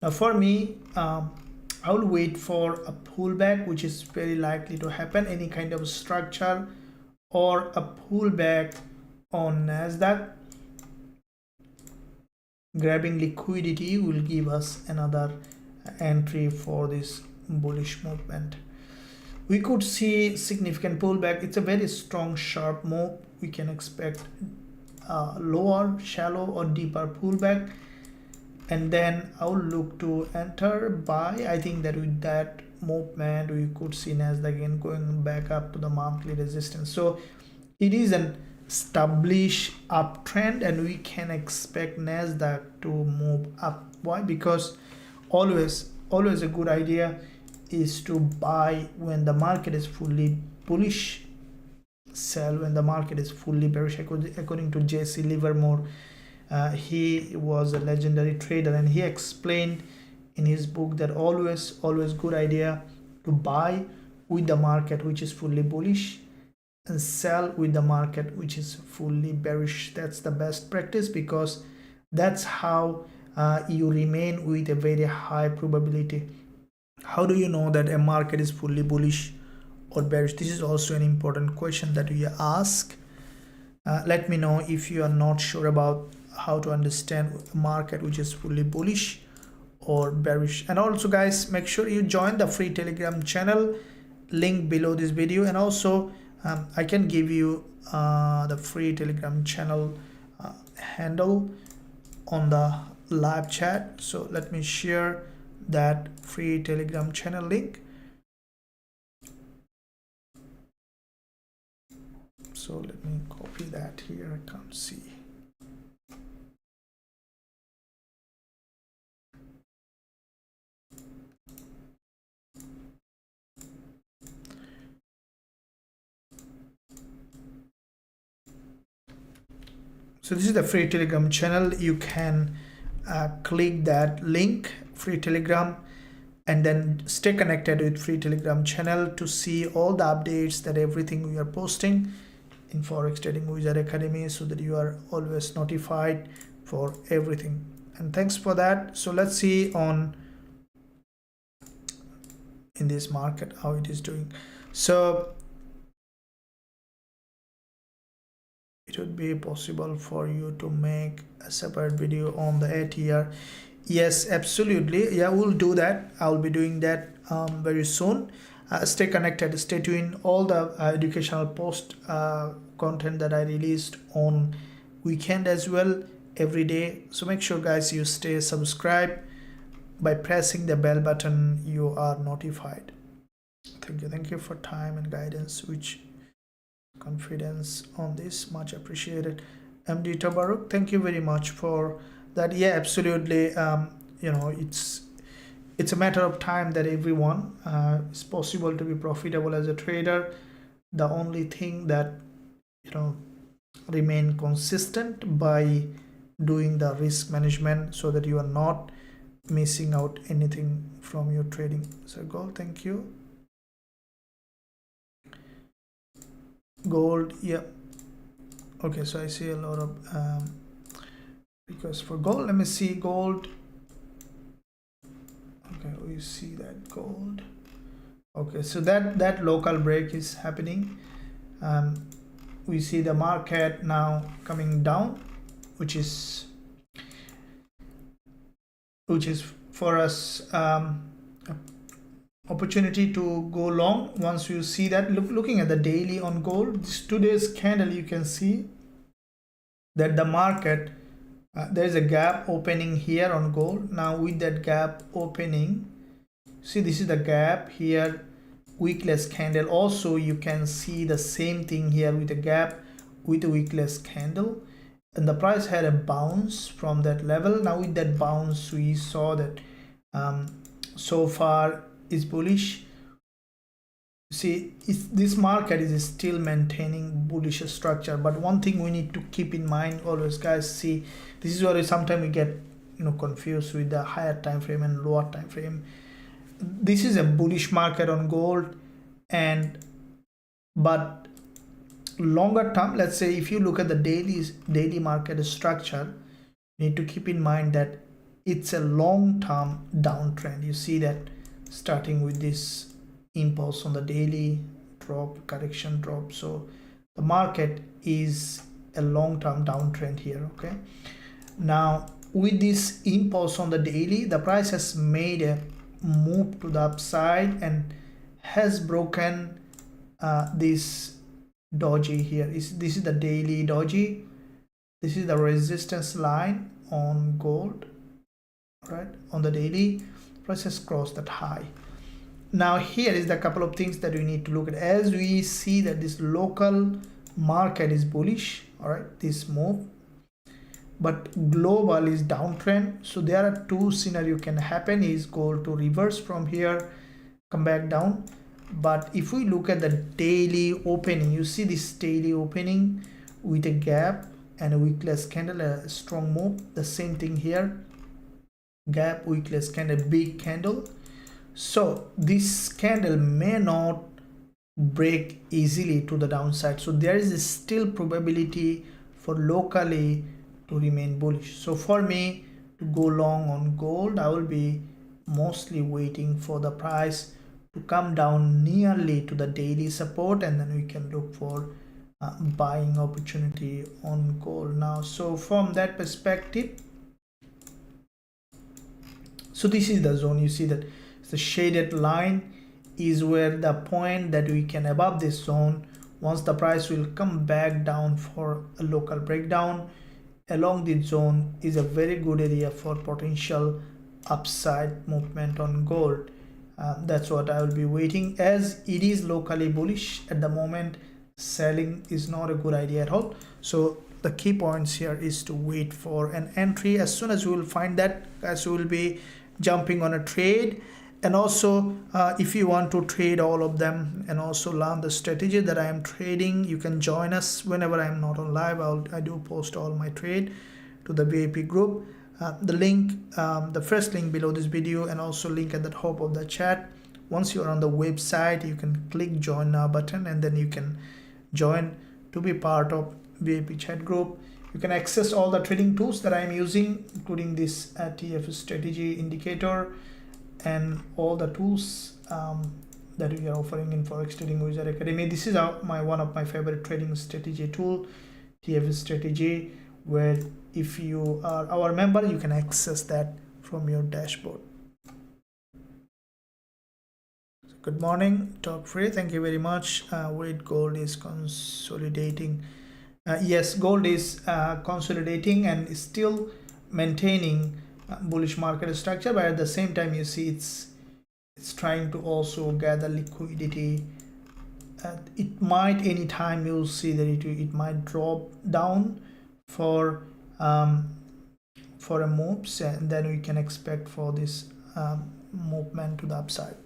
Now for me, I will wait for a pullback, which is very likely to happen, any kind of structure or a pullback on NASDAQ. Grabbing liquidity will give us another entry for this bullish movement. We could see significant pullback. It's a very strong sharp move. We can expect lower, shallow or deeper pullback, and then I will look to enter buy. I think that with that movement we could see NASDAQ again going back up to the monthly resistance. So it is an established uptrend, and we can expect NASDAQ to move up. Why? Because always a good idea is to buy when the market is fully bullish, sell when the market is fully bearish. According to Jesse Livermore, he was a legendary trader, and he explained in his book that always good idea to buy with the market which is fully bullish and sell with the market which is fully bearish. That's the best practice, because that's how you remain with a very high probability. How do you know that a market is fully bullish or bearish? This is also an important question that we ask. Let me know if you are not sure about how to understand a market which is fully bullish or bearish. And also guys, make sure you join the free Telegram channel, link below this video, and also I can give you the free Telegram channel handle on the live chat. So let me share that free Telegram channel link. So let me copy that here. I can't see. So this is the free Telegram channel. You can click that link, free Telegram, and then stay connected with free Telegram channel to see all the updates, that everything we are posting in Forex Trading Wizard Academy, so that you are always notified for everything. And thanks for that. So let's see on in this market how it is doing. So it would be possible for you to make a separate video on the ATR. Yes, absolutely. Yeah, we'll do that. I'll be doing that very soon. Stay connected, stay tuned. All the educational post content that I released on weekend as well, every day. So make sure guys you stay subscribed by pressing the bell button you are notified. Thank you for time and guidance, which confidence on this, much appreciated. MD Tabaruk, thank you very much for that. Yeah, absolutely. You know, it's a matter of time that everyone is possible to be profitable as a trader. The only thing that, you know, remain consistent by doing the risk management so that you are not missing out anything from your trading. So gold, thank you. Gold, yeah. Okay, so I see a lot of requests for gold. Let me see gold. Okay, we see that gold. Okay, so that local break is happening. We see the market now coming down, which is for us opportunity to go long. Once you see that, looking at the daily on gold, this today's candle, you can see that the market there is a gap opening here on gold. Now with that gap opening, see this is the gap here, weekless candle. Also you can see the same thing here with a gap with a weekless candle, and the price had a bounce from that level. Now with that bounce we saw that so far is bullish. See, this market is still maintaining bullish structure, but one thing we need to keep in mind always, guys, see, this is where sometimes we get, you know, confused with the higher time frame and lower time frame. This is a bullish market on gold, but longer term, let's say if you look at the daily market structure, you need to keep in mind that it's a long-term downtrend. You see that starting with this impulse on the daily drop, correction drop, so the market is a long-term downtrend here. Okay, now with this impulse on the daily, the price has made a move to the upside and has broken this doji here. This is the daily doji. This is the resistance line on gold, right? On the daily, price has crossed that high. Now here is the couple of things that we need to look at. As we see that this local market is bullish, all right, this move, but global is downtrend. So there are two scenarios can happen: is gold to reverse from here, come back down. But if we look at the daily opening, you see this daily opening with a gap and a weekless candle, a strong move. The same thing here, gap, weekless candle, big candle. So this candle may not break easily to the downside, so there is still probability for locally to remain bullish. So for me to go long on gold, I will be mostly waiting for the price to come down nearly to the daily support, and then we can look for buying opportunity on gold now. So from that perspective, so this is the zone. You see that the shaded line is where the point that we can above this zone. Once the price will come back down for a local breakdown along this zone is a very good area for potential upside movement on gold. That's what I will be waiting, as it is locally bullish at the moment. Selling is not a good idea at all. So the key points here is to wait for an entry. As soon as we will find that, guys, we will be jumping on a trade. And also if you want to trade all of them and also learn the strategy that I am trading, you can join us whenever I am not on live. I do post all my trade to the VIP group. The link, the first link below this video, and also link at the top of the chat. Once you are on the website, you can click join now button, and then you can join to be part of VIP chat group. You can access all the trading tools that I am using, including this TF strategy indicator and all the tools that we are offering in Forex Trading Wizard Academy. This is one of my favorite trading strategy tool, TF strategy, where if you are our member, you can access that from your dashboard. Good morning, Talk Free. Thank you very much. Wait, gold is consolidating. Yes, gold is consolidating and is still maintaining bullish market structure, but at the same time you see it's trying to also gather liquidity. It might anytime you'll see that it might drop down for a moves, and then we can expect for this movement to the upside.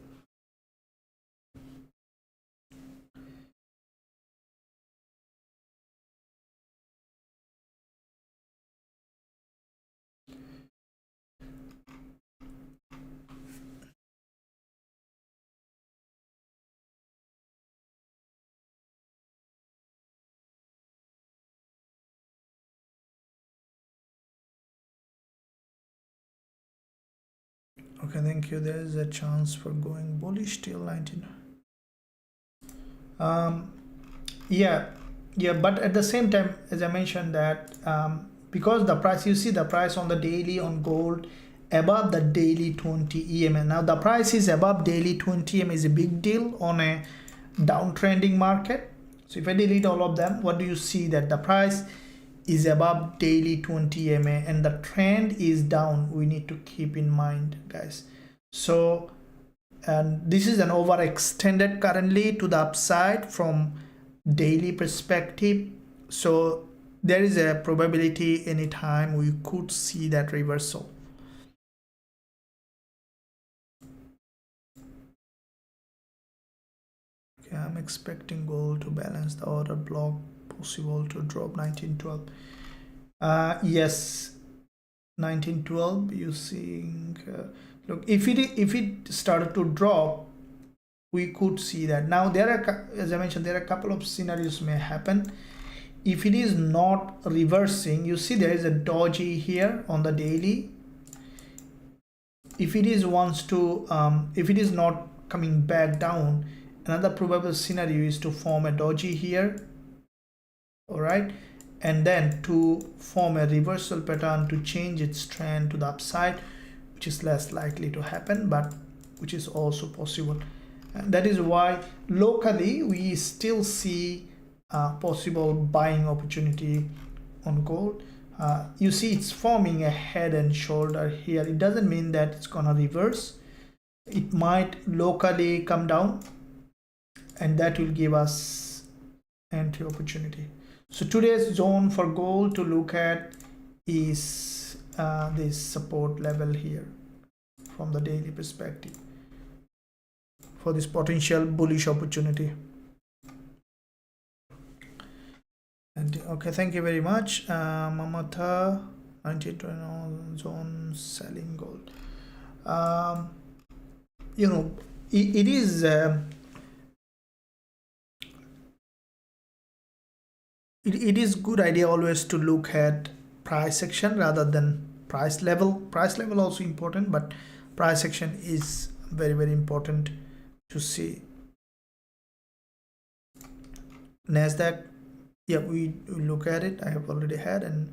Okay, thank you. There is a chance for going bullish till 19. Yeah, but at the same time, as I mentioned that because the price, you see the price on the daily on gold above the daily 20 EMA. Now the price is above daily 20 EMA is a big deal on a downtrending market. So if I delete all of them, what do you see? That the price is above daily 20 EMA and the trend is down. We need to keep in mind, guys. So and this is an overextended currently to the upside from daily perspective. So there is a probability anytime we could see that reversal. Okay, I'm expecting gold to balance the order block, possible to drop 1912. Yes, 1912. You seeing look, if it started to drop, we could see that. Now there are, as I mentioned, there are a couple of scenarios may happen. If it is not reversing, you see there is a doji here on the daily. If it is if it is not coming back down, another probable scenario is to form a doji here. All right, and then to form a reversal pattern to change its trend to the upside, which is less likely to happen, but which is also possible. And that is why locally we still see possible buying opportunity on gold. You see it's forming a head and shoulder here. It doesn't mean that it's gonna reverse. It might locally come down, and that will give us entry opportunity. So today's zone for gold to look at is this support level here from the daily perspective for this potential bullish opportunity. And okay, thank you very much. Mamata 1920 zone selling gold. You know, it is it is good idea always to look at price action rather than price level. Price level also important, but price action is very important to see. NASDAQ, yeah, we look at it. I have already had, and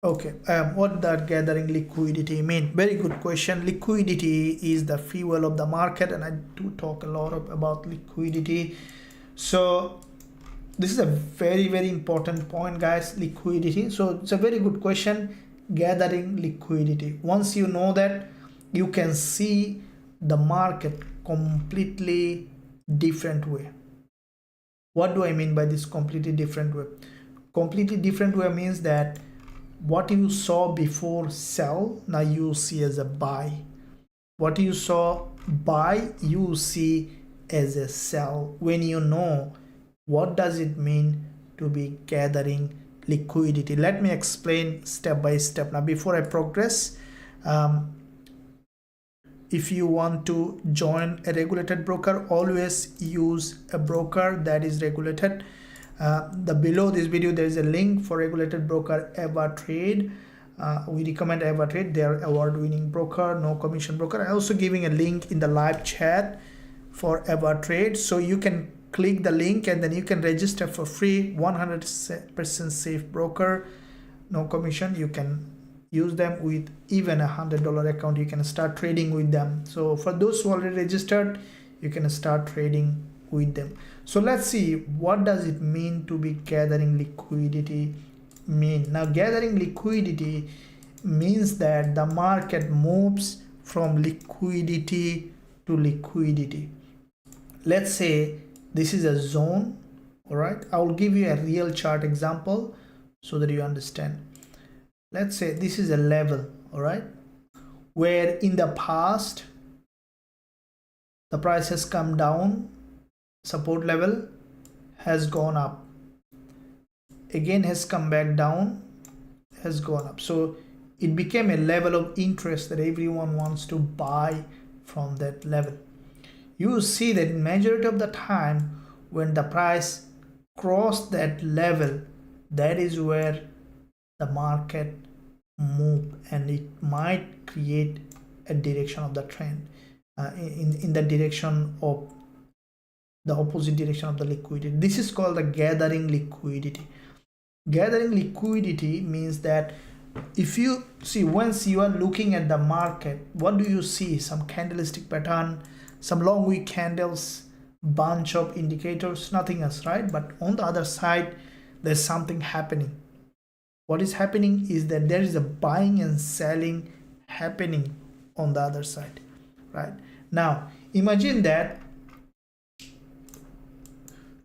okay, what that gathering liquidity mean? Very good question. Liquidity is the fuel of the market, and I do talk a lot about liquidity. So this is a very important point, guys. Liquidity. So it's a very good question. Gathering liquidity. Once you know that, you can see the market completely different way. What do I mean by this completely different way? Completely different way means that what you saw before sell, now you see as a buy. What you saw buy, you see as a sell. When you know what does it mean to be gathering liquidity, let me explain step by step. Now before I progress, if you want to join a regulated broker, always use a broker that is regulated. Below this video there is a link for regulated broker EvaTrade. We recommend EvaTrade. They are award-winning broker, no commission broker. I also giving a link in the live chat for EvaTrade, so you can click the link and then you can register for free. 100% safe broker, no commission. You can use them with even $100 account. You can start trading with them. So for those who already registered, you can start trading with them. So let's see, what does it mean to be gathering liquidity mean? Now gathering liquidity means that the market moves from liquidity to liquidity. Let's say this is a zone. All right, I will give you a real chart example so that you understand. Let's say this is a level, all right, where in the past the price has come down, support level has gone up, again has come back down, has gone up. So it became a level of interest that everyone wants to buy from that level. You see that in majority of the time when the price crossed that level, that is where the market move, and it might create a direction of the trend in the direction of the opposite direction of the liquidity. This is called the gathering liquidity. Gathering liquidity means that if you see, once you are looking at the market, what do you see? Some candlestick pattern, some long wick candles, bunch of indicators, nothing else, right? But on the other side, there's something happening. What is happening is that there is a buying and selling happening on the other side, right? Now imagine that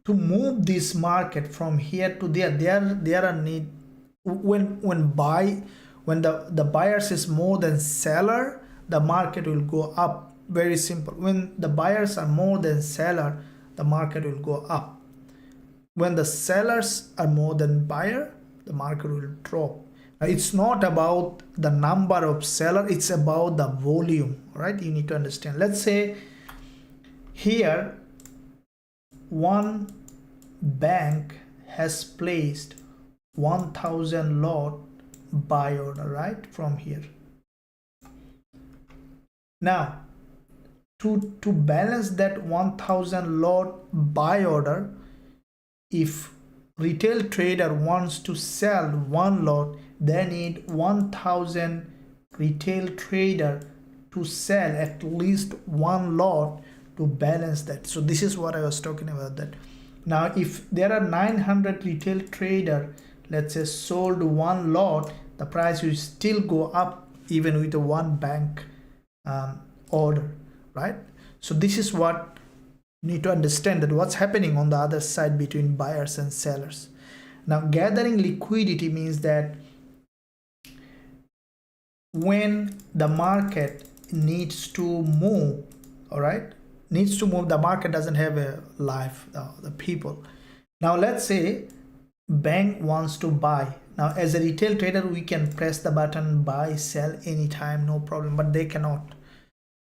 to move this market from here to there are need, when the buyers is more than seller, the market will go up. Very simple. When the buyers are more than seller, the market will go up. When the sellers are more than buyer, the market will drop. It's not about the number of seller, it's about the volume, right? You need to understand. Let's say here one bank has placed 1000 lot buy order, right, from here. Now to balance that 1000 lot buy order, if retail trader wants to sell one lot, they need 1000 retail trader to sell at least one lot to balance that. So this is what I was talking about, that now if there are 900 retail trader, let's say, sold one lot, the price will still go up even with a one bank order, right? So this is what you need to understand, that what's happening on the other side between buyers and sellers. Now gathering liquidity means that when the market needs to move, all right, needs to move, the market doesn't have a life, the people. Now let's say bank wants to buy. Now as a retail trader, we can press the button buy, sell anytime, no problem, but they cannot.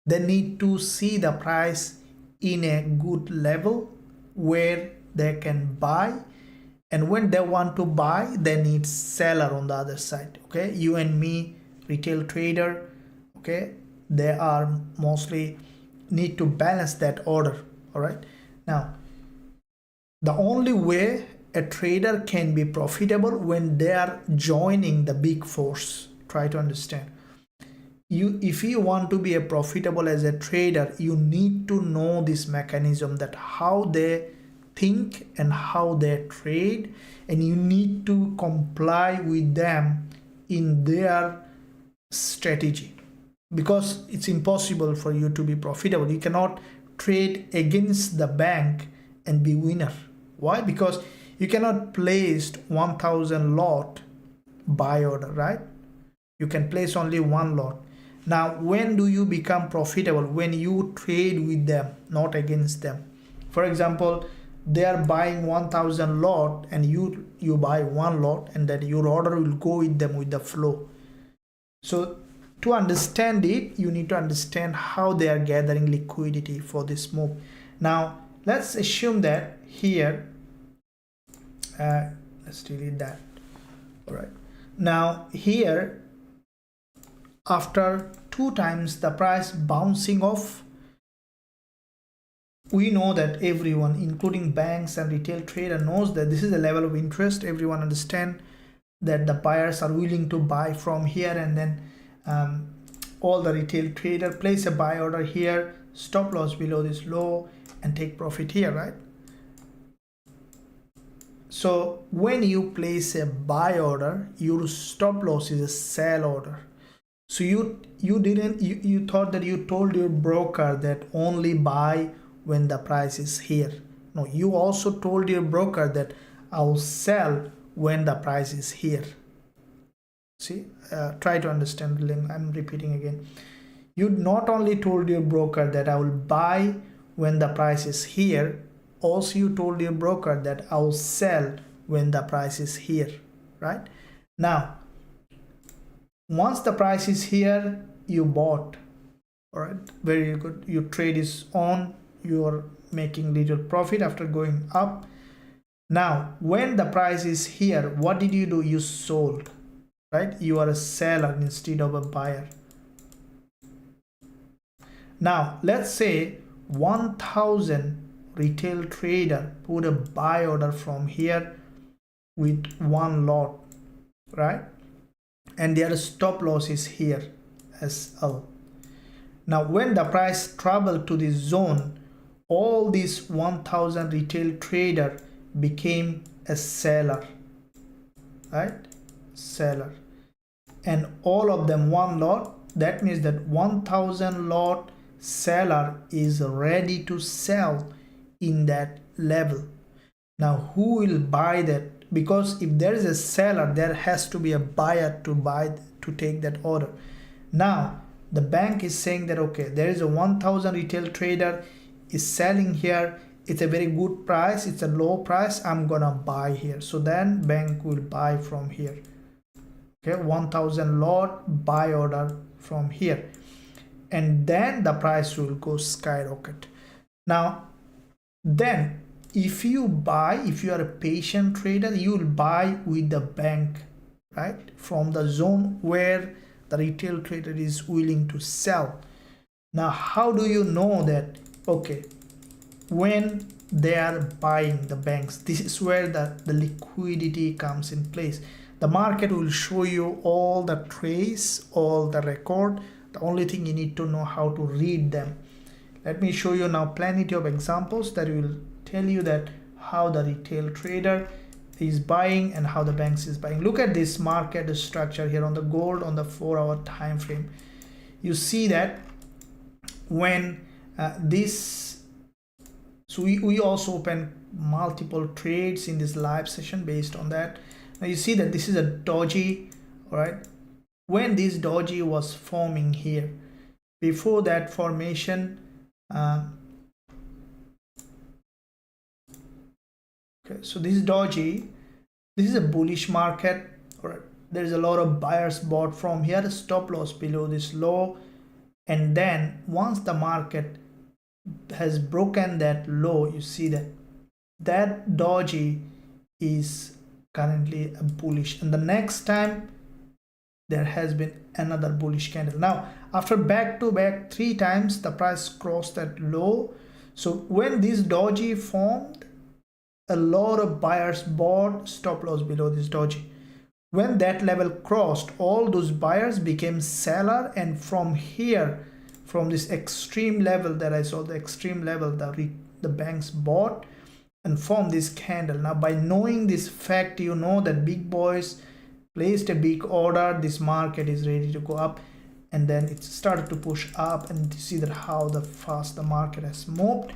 They need to see the price in a good level where they can buy, and when they want to buy, they need seller on the other side. Okay, you and me, retail trader, okay, they are mostly need to balance that order. All right, now the only way a trader can be profitable when they are joining the big force. Try to understand. If you want to be a profitable as a trader, you need to know this mechanism, that how they think and how they trade, and you need to comply with them in their strategy, because it's impossible for you to be profitable. You cannot trade against the bank and be winner. Why? Because you cannot place 1000 lot buy order, right? You can place only one lot. Now when do you become profitable? When you trade with them, not against them. For example, they are buying 1000 lot and you buy one lot, and then your order will go with them with the flow. So to understand it, you need to understand how they are gathering liquidity for this move. Now let's assume that here let's delete that. All right, now here after 2 times the price bouncing off, we know that everyone, including banks and retail trader, knows that this is a level of interest. Everyone understand that the buyers are willing to buy from here, and then all the retail trader place a buy order here, stop loss below this low, and take profit here, right? So when you place a buy order, your stop loss is a sell order. So you thought that you told your broker that only buy when the price is here. No, you also told your broker that I'll sell when the price is here. See, try to understand. I'm repeating again. You not only told your broker that I will buy when the price is here, also you told your broker that I will sell when the price is here, right? Now, once the price is here, you bought. All right, very good. Your trade is on. You're making little profit after going up. Now, when the price is here, what did you do? You sold, right? You are a seller instead of a buyer. Now, let's say 1,000 retail trader put a buy order from here with one lot, right? And their stop loss is here as L. Now, when the price traveled to this zone, all these 1,000 retail trader became a seller, right? Seller. And all of them one lot. That means that 1,000 lot seller is ready to sell in that level. Now, who will buy that? Because if there is a seller, there has to be a buyer to take that order. Now, the bank is saying that, okay, there is a 1,000 retail trader is selling here. It's a very good price. It's a low price. I'm gonna buy here. So then bank will buy from here. Okay, 1,000 lot buy order from here. And then the price will go skyrocket. Now, then if you are a patient trader, you will buy with the bank, right? From the zone where the retail trader is willing to sell. Now, how do you know that? Okay, when they are buying, the banks, this is where the liquidity comes in place. The market will show you all the trace, all the record. The only thing you need to know how to read them. Let me show you now plenty of examples that will tell you that how the retail trader is buying and how the banks is buying. Look at this market structure here on the gold on the 4-hour time frame. You see that when so we also open multiple trades in this live session based on that. Now you see that this is a doji, all right? When this doji was forming here, before that formation, okay, so this doji, this is a bullish market, all right? There is a lot of buyers bought from here, a stop loss below this low, and then once the market has broken that low, you see that doji is currently a bullish, and the next time there has been another bullish candle. Now, after back to back 3 times, the price crossed that low. So when this doji formed, a lot of buyers bought stop loss below this doji. When that level crossed, all those buyers became seller, and from here, from this extreme level that I saw, the extreme level, the banks bought and formed this candle. Now, by knowing this fact, you know that big boys placed a big order. This market is ready to go up, and then it started to push up, and you see that how fast the market has moved.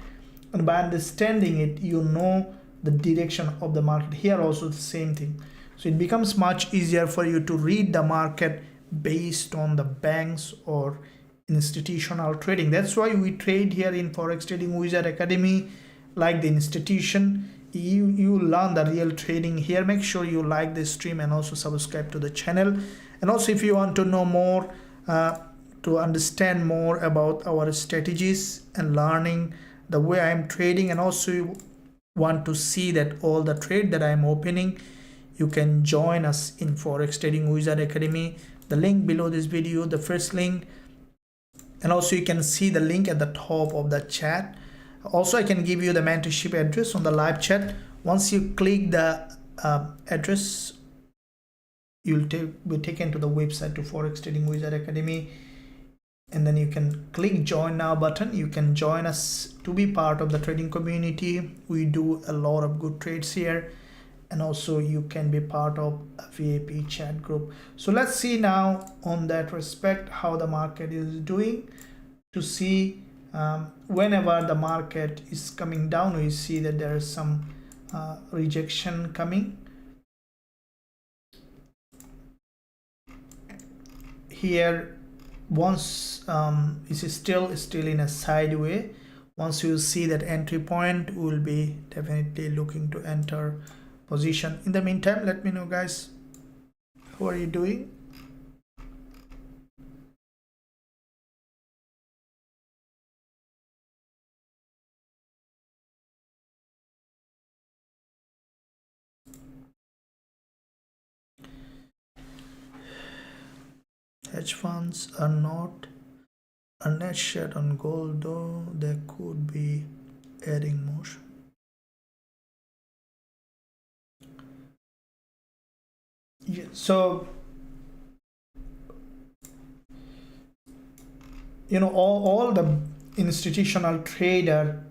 And by understanding it, you know the direction of the market. Here also the same thing. So it becomes much easier for you to read the market based on the banks or institutional trading. That's why we trade here in Forex Trading Wizard Academy like the institution. You learn the real trading here. Make sure you like this stream and also subscribe to the channel. And also, if you want to know more, to understand more about our strategies and learning the way I'm trading, and also you want to see that all the trade that I'm opening, you can join us in Forex Trading Wizard Academy. The link below this video, the first link, and also you can see the link at the top of the chat. Also, I can give you the mentorship address on the live chat. Once you click the address, you'll be taken to the website to Forex Trading Wizard Academy. and then you can click join now button. You can join us to be part of the trading community. We do a lot of good trades here, and also you can be part of a VIP chat group. So let's see now on that respect how the market is doing. To see whenever the market is coming down, we see that there is some rejection coming here. Once it is still in a sideway, once you see that entry point, we will be definitely looking to enter position. In the meantime, let me know guys, how are you doing? Hedge funds are not a net short on gold, though there could be adding motion. Yeah, so you know, all the institutional trader,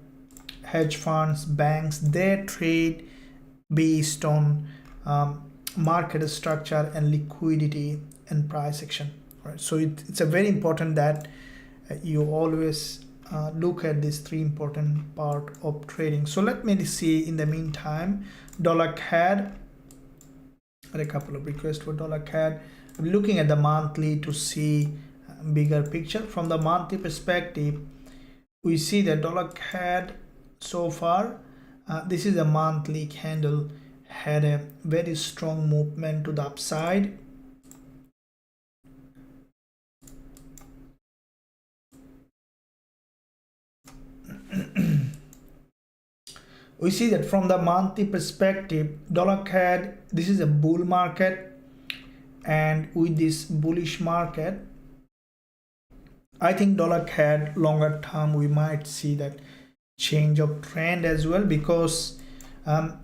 hedge funds, banks, they trade based on market structure and liquidity and price action, right? So it's a very important that you always look at these three important part of trading. So let me see in the meantime, dollar CAD, a couple of requests for dollar CAD. I'm looking at the monthly to see a bigger picture. From the monthly perspective, we see that dollar CAD so far, this is a monthly candle, had a very strong movement to the upside. We see that from the monthly perspective, dollar CAD, this is a bull market, and with this bullish market, I think dollar CAD longer term we might see that change of trend as well, because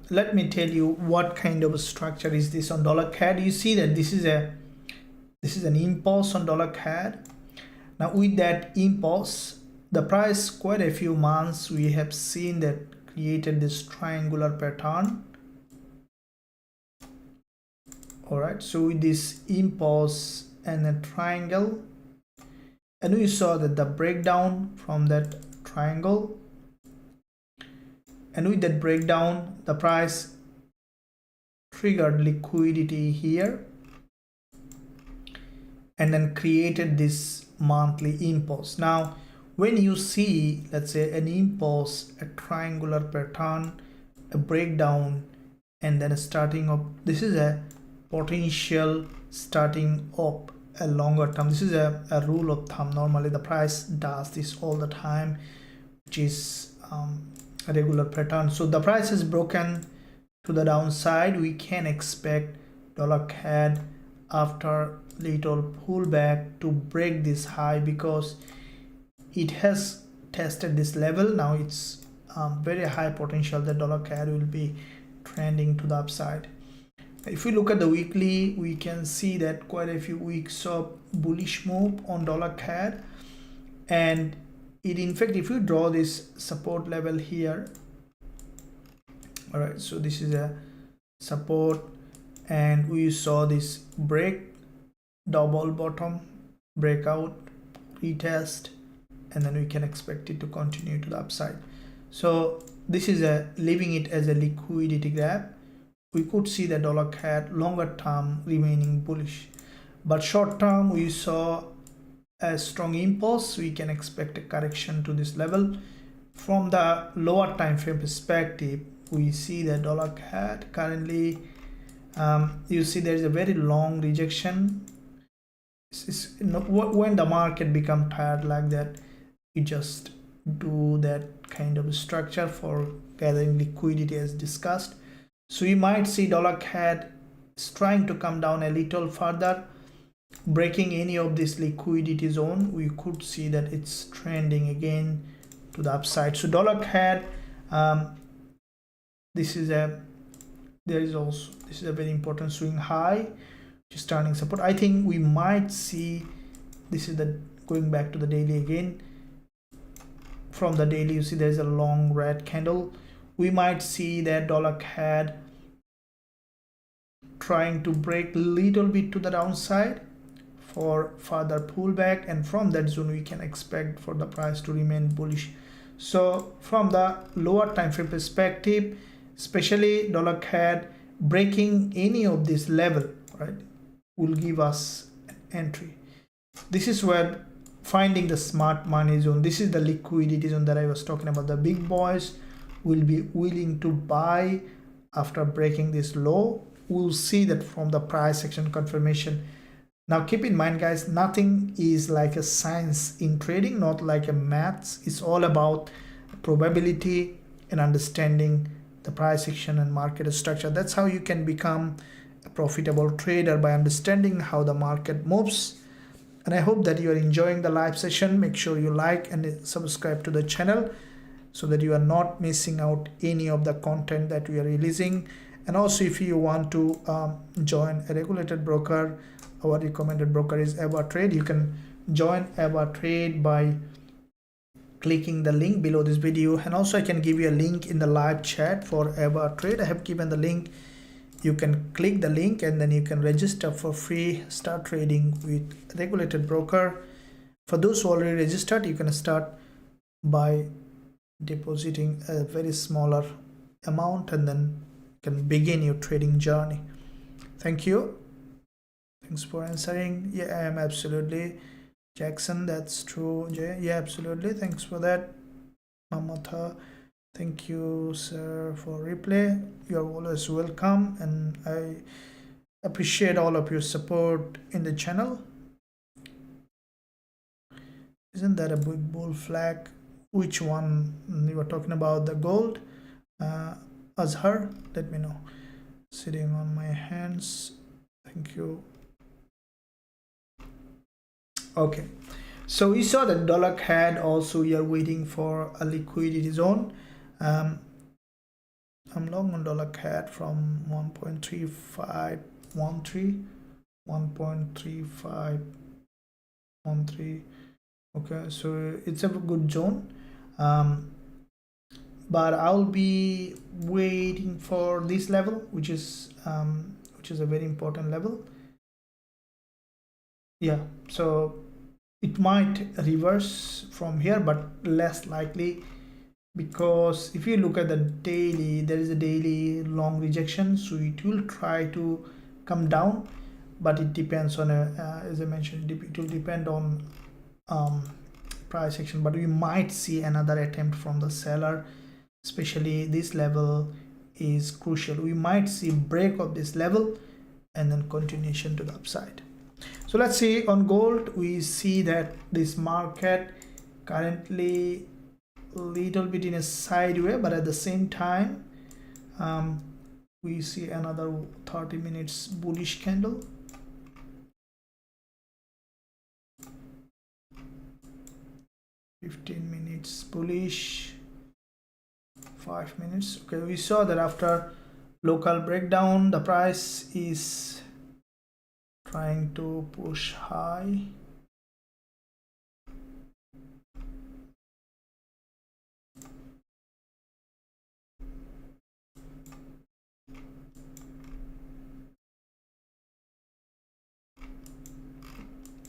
let me tell you what kind of a structure is this on dollar CAD. You see that this is an impulse on dollar CAD. Now with that impulse, the price, quite a few months we have seen that created this triangular pattern. All right, so with this impulse and a triangle, and we saw that the breakdown from that triangle, and with that breakdown the price triggered liquidity here and then created this monthly impulse. Now when you see, let's say, an impulse, a triangular pattern, a breakdown, and then a starting up, this is a potential starting up a longer term. This is a rule of thumb. Normally the price does this all the time, which is a regular pattern. So the price is broken to the downside. We can expect dollar CAD after little pullback to break this high, because it has tested this level. Now it's very high potential that dollar CAD will be trending to the upside. If we look at the weekly, we can see that quite a few weeks of bullish move on dollar CAD, and it, in fact, if you draw this support level here, all right, so this is a support, and we saw this break, double bottom, breakout, retest, and then we can expect it to continue to the upside. So this is a leaving it as a liquidity grab. We could see the dollar CAD longer term remaining bullish, but short term we saw a strong impulse. We can expect a correction to this level. From the lower time frame perspective, we see the dollar CAD currently, you see there is a very long rejection. When the market become tired like that, you just do that kind of structure for gathering liquidity as discussed. So you might see dollar CAD is trying to come down a little further, breaking any of this liquidity zone. We could see that it's trending again to the upside. So dollar CAD, this is a very important swing high, which is turning support. I think we might see, this is the going back to the daily again, from the daily you see there's a long red candle. We might see that dollar CAD trying to break little bit to the downside for further pullback, and from that zone we can expect for the price to remain bullish. So from the lower time frame perspective, especially dollar CAD breaking any of this level, right, will give us an entry. This is where finding the smart money zone, this is the liquidity zone that I was talking about. The big boys will be willing to buy after breaking this low. We'll see that from the price action confirmation. Now keep in mind guys, nothing is like a science in trading, not like a maths. It's all about probability and understanding the price action and market structure. That's how you can become a profitable trader, by understanding how the market moves. And I hope that you are enjoying the live session. Make sure you like and subscribe to the channel so that you are not missing out any of the content that we are releasing. And also if you want to join a regulated broker, our recommended broker is Gbpusd. You can join Gbpusd by clicking the link below this video, and also I can give you a link in the live chat for Gbpusd. I have given the link. You can click the link and then you can register for free, start trading with regulated broker. For those who already registered, you can start by depositing a very smaller amount and then you can begin your trading journey. Thank you. Thanks for answering. Yeah, I am absolutely. Jackson, that's true. Yeah, absolutely. Thanks for that. Mamatha, thank you, sir, for replay. You're always welcome, and I appreciate all of your support in the channel. Isn't that a big bull flag? Which one you were talking about? The gold? Azhar, let me know. Sitting on my hands. Thank you. Okay, so we saw that dollar CAD also, we are waiting for a liquidity zone. I'm long on dollar CAD from 1.3513, 1.3513. okay, so it's a good zone, but I'll be waiting for this level, which is a very important level. Yeah, so it might reverse from here, but less likely, because if you look at the daily, there is a daily long rejection, so it will try to come down, but it depends on as I mentioned, it will depend on price action. But we might see another attempt from the seller, especially this level is crucial. We might see break of this level and then continuation to the upside. So let's see on gold. We see that this market currently a little bit in a sideways, but at the same time we see another 30 minutes bullish candle. (15 minutes) bullish, 5 minutes. Okay, we saw that after local breakdown, the price is trying to push high.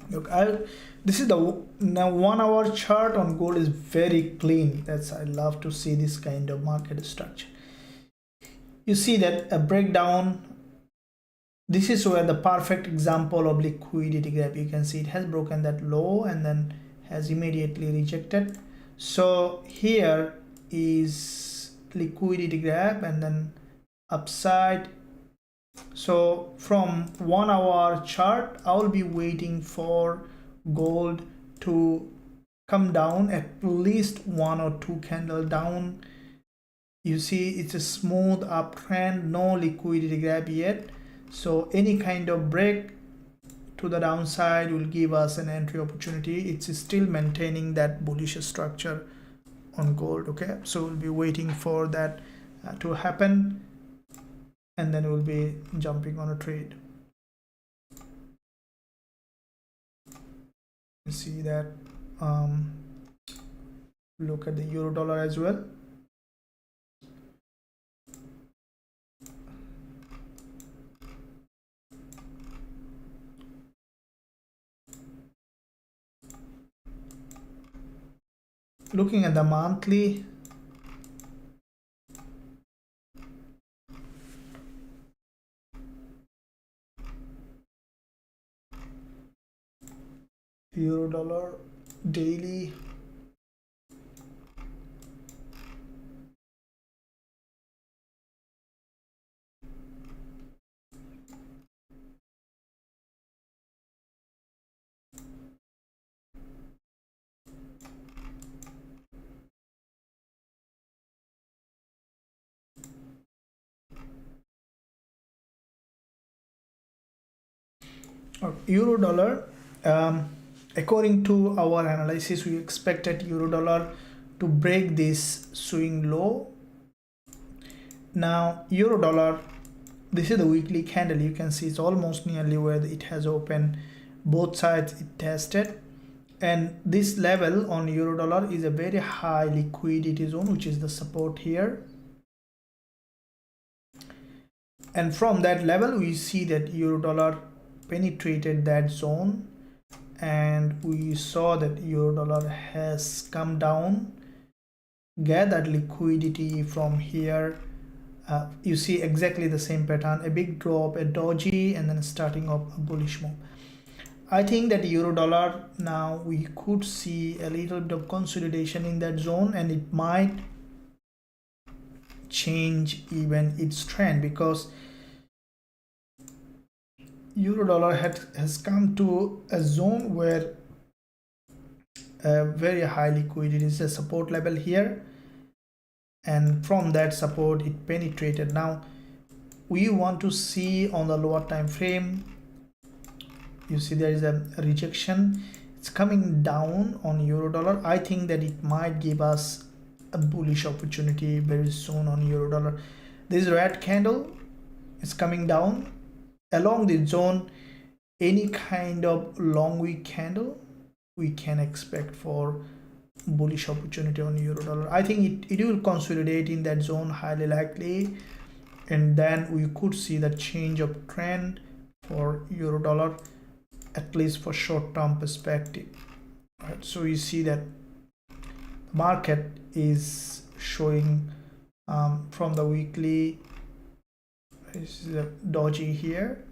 Look, this is the now 1 hour chart on gold is very clean. That's, I love to see this kind of market structure. You see that a breakdown. This is where the perfect example of liquidity gap. You can see it has broken that low and then has immediately rejected. So here is liquidity gap and then upside. So from 1 hour chart, I will be waiting for gold to come down at least 1 or 2 candle down. You see it's a smooth uptrend, no liquidity gap yet. So any kind of break to the downside will give us an entry opportunity. It's still maintaining that bullish structure on gold. Okay, so we'll be waiting for that to happen, and then we'll be jumping on a trade. You see that. Look at the euro dollar as well. Looking at the monthly, euro dollar daily, euro dollar. According to our analysis, we expected euro dollar to break this swing low. Now euro dollar, this is the weekly candle. You can see it's almost nearly where it has opened. Both sides it tested, and this level on euro dollar is a very high liquidity zone, which is the support here. And from that level we see that euro dollar penetrated that zone, and we saw that euro dollar has come down, gathered liquidity from here. You see exactly the same pattern, a big drop, a doji, and then starting of a bullish move. I think that euro dollar, now we could see a little bit of consolidation in that zone, and it might change even its trend, because euro dollar has come to a zone where very high liquidity is a support level here, and from that support it penetrated. Now we want to see on the lower time frame, you see there is a rejection, it's coming down on euro dollar. I think that it might give us a bullish opportunity very soon on euro dollar. This red candle is coming down along the zone. Any kind of long wick candle we can expect for bullish opportunity on euro dollar. I think it will consolidate in that zone, highly likely, and then we could see the change of trend for euro dollar, at least for short term perspective. Right, so you see that the market is showing from the weekly, this is a doji here,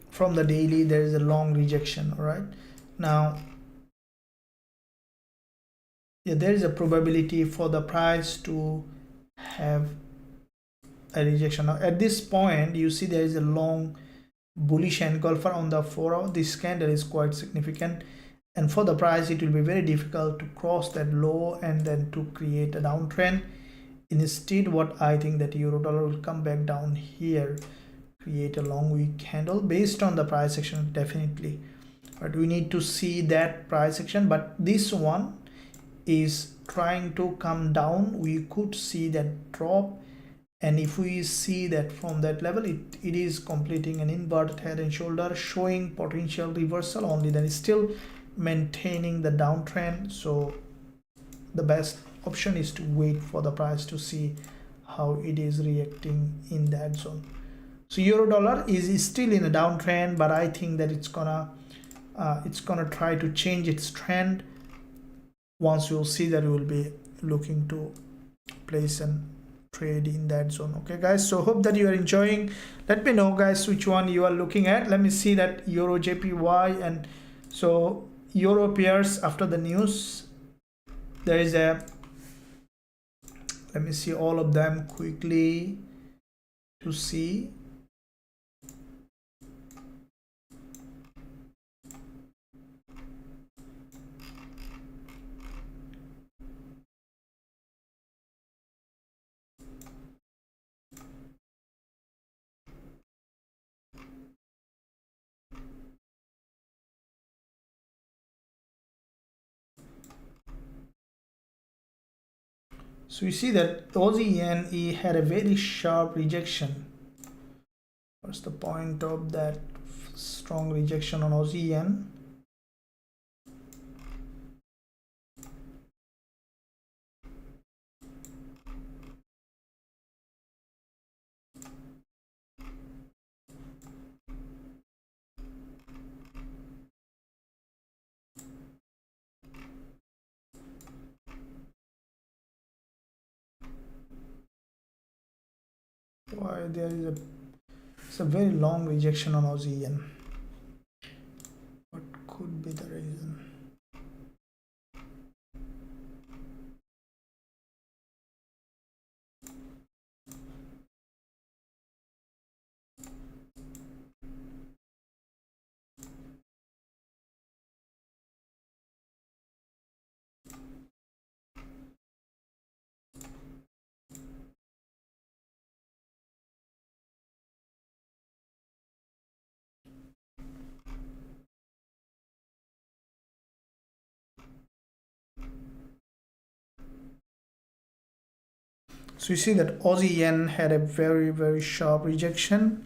from the daily there is a long rejection. All right, now there is a probability for the price to have a rejection. Now at this point you see there is a long bullish engulfer on the 4 hour. This candle is quite significant, and for the price it will be very difficult to cross that low and then to create a downtrend. Instead, what I think that euro dollar will come back down here, create a long wick candle based on the price action, definitely, but we need to see that price action. But this one is trying to come down, we could see that drop, and if we see that from that level it is completing an inverted head and shoulder, showing potential reversal only, then it's still maintaining the downtrend. So the best option is to wait for the price to see how it is reacting in that zone. So euro dollar is still in a downtrend, but I think that it's gonna try to change its trend. Once you'll see that, we will be looking to place and trade in that zone. Okay guys, so hope that you are enjoying. Let me know guys which one you are looking at. Let me see that Eurojpy, and so euro pairs after the news, there is a, let me see all of them quickly to see. So you see that Aussie yen had a very sharp rejection. What's the point of that strong rejection on Aussie yen? Why there is it's a very long rejection on Aussie yen? What could be the reason? So you see that Aussie yen had a very sharp rejection.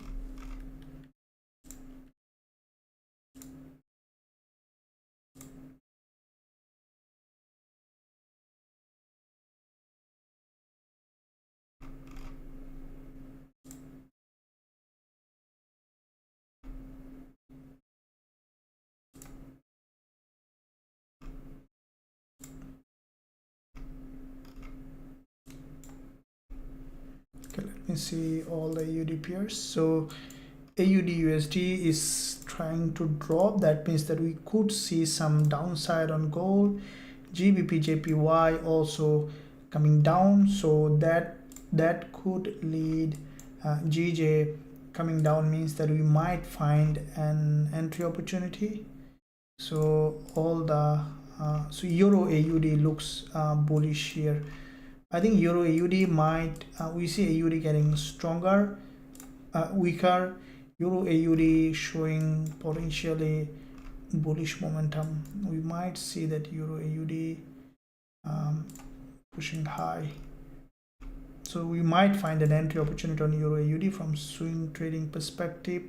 Okay, let me see all the AUD pairs. So AUD USD is trying to drop. That means that we could see some downside on gold. GBP JPY also coming down, so that could lead GJ coming down, means that we might find an entry opportunity. So all the so Euro AUD looks bullish here. I think Euro AUD might we see AUD getting stronger, weaker. Euro AUD showing potentially bullish momentum. We might see that Euro AUD pushing high. So we might find an entry opportunity on Euro AUD from swing trading perspective.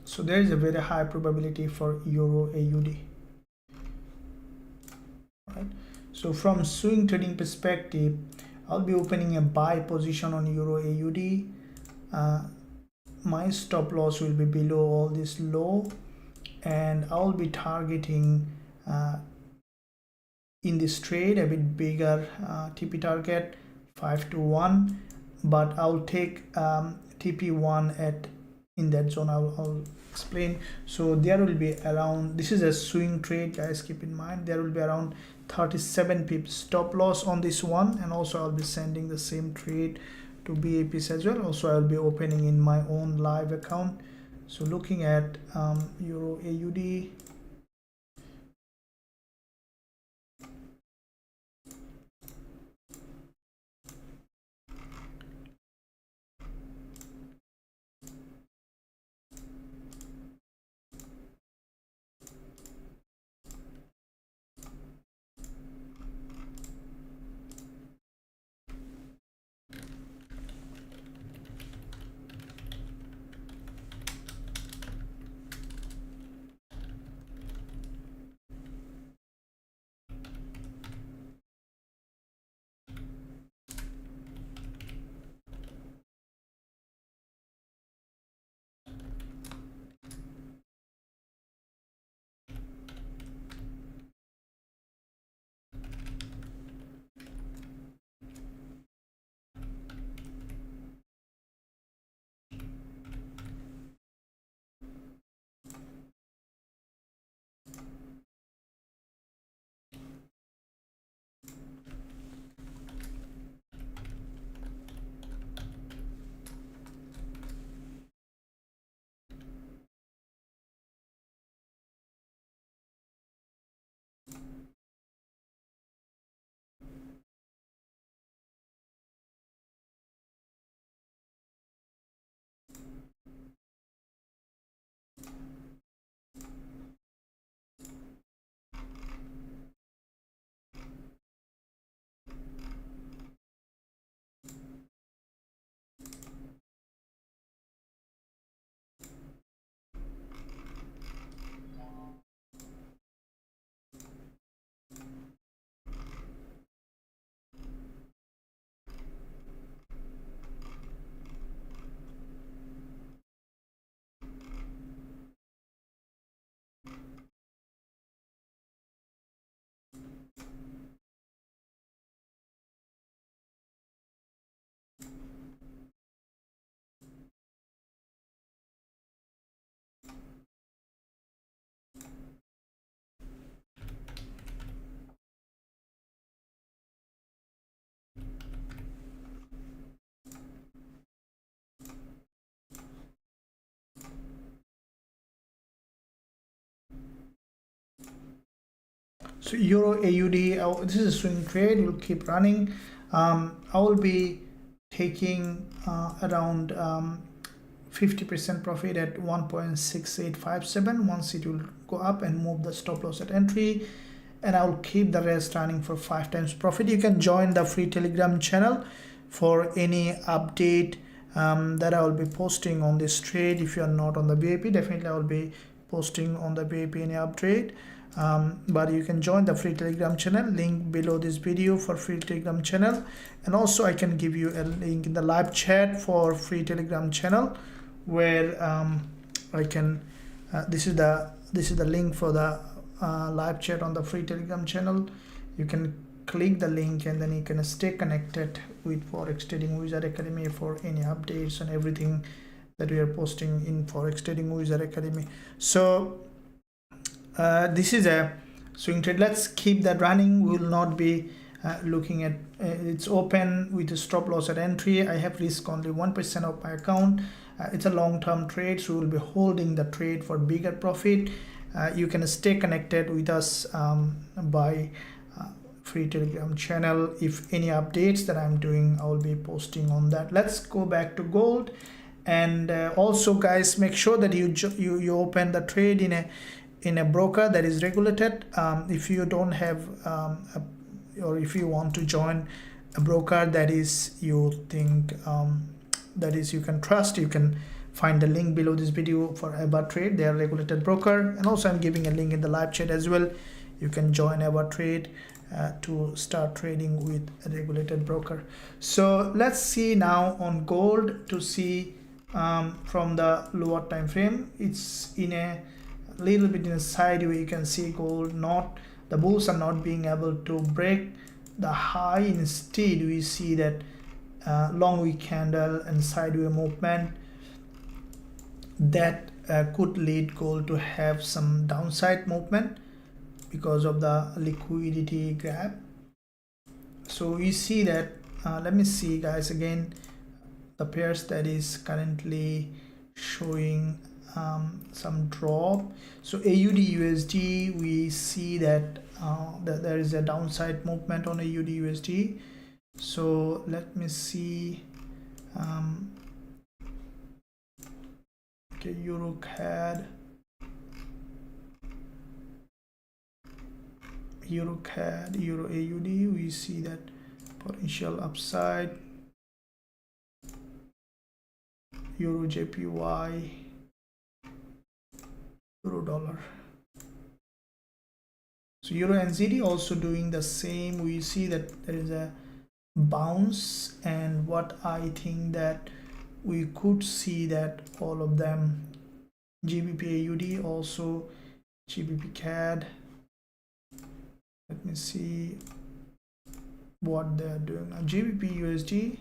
So there is a very high probability for Euro AUD. Right. So from swing trading perspective, I'll be opening a buy position on Euro AUD. My stop loss will be below all this low, and I'll be targeting in this trade a bit bigger TP target 5 to 1, but I'll take TP1 at in that zone. I'll explain. So there will be around, this is a swing trade guys, keep in mind there will be around 37 pips stop loss on this one, and also I'll be sending the same trade to Gbpusd as well. Also I'll be opening in my own live account. So looking at Euro AUD, So Euro AUD, this is a swing trade, will keep running. I will be taking around 50% profit at 1.6857. Once it will go up and move the stop loss at entry, and I will keep the rest running for 5 times profit. You can join the free Telegram channel for any update that I will be posting on this trade. If you are not on the VIP, definitely I will be posting on the VIP any update. But you can join the free Telegram channel, link below this video for free Telegram channel, and also I can give you a link in the live chat for free Telegram channel, where I can this is the link for the live chat on the free Telegram channel. You can click the link and then you can stay connected with Forex Trading Wizard Academy for any updates and everything that we are posting in Forex Trading Wizard Academy. So this is a swing trade. Let's keep that running. We will not be looking at it's open with a stop loss at entry. I have risk only 1% of my account. It's a long-term trade, so we'll be holding the trade for bigger profit. You can stay connected with us by free Telegram channel. If any updates that I'm doing, I will be posting on that. Let's go back to gold, and also guys, make sure that you open the trade in a broker that is regulated. If you don't have or if you want to join a broker that is you think that is you can trust, you can find the link below this video for Trade. They are a regulated broker, and also I'm giving a link in the live chat as well. You can join Trade to start trading with a regulated broker. So let's see now on gold to see from the lower time frame. It's in a little bit in a sideways. You can see gold the bulls are not being able to break the high. Instead we see that long wick candle and sideways movement that could lead gold to have some downside movement because of the liquidity gap. So we see that let me see guys again the pairs that is currently showing some drop. So AUD USD, we see that that there is a downside movement on AUD USD. So let me see. Okay, Euro CAD, Euro AUD, we see that potential upside. Eurojpy, Euro dollar. So Euro NZD also doing the same. We see that there is a bounce, and what I think that we could see that all of them, GBP AUD, also GBP CAD. Let me see what they are doing now. GBP USD.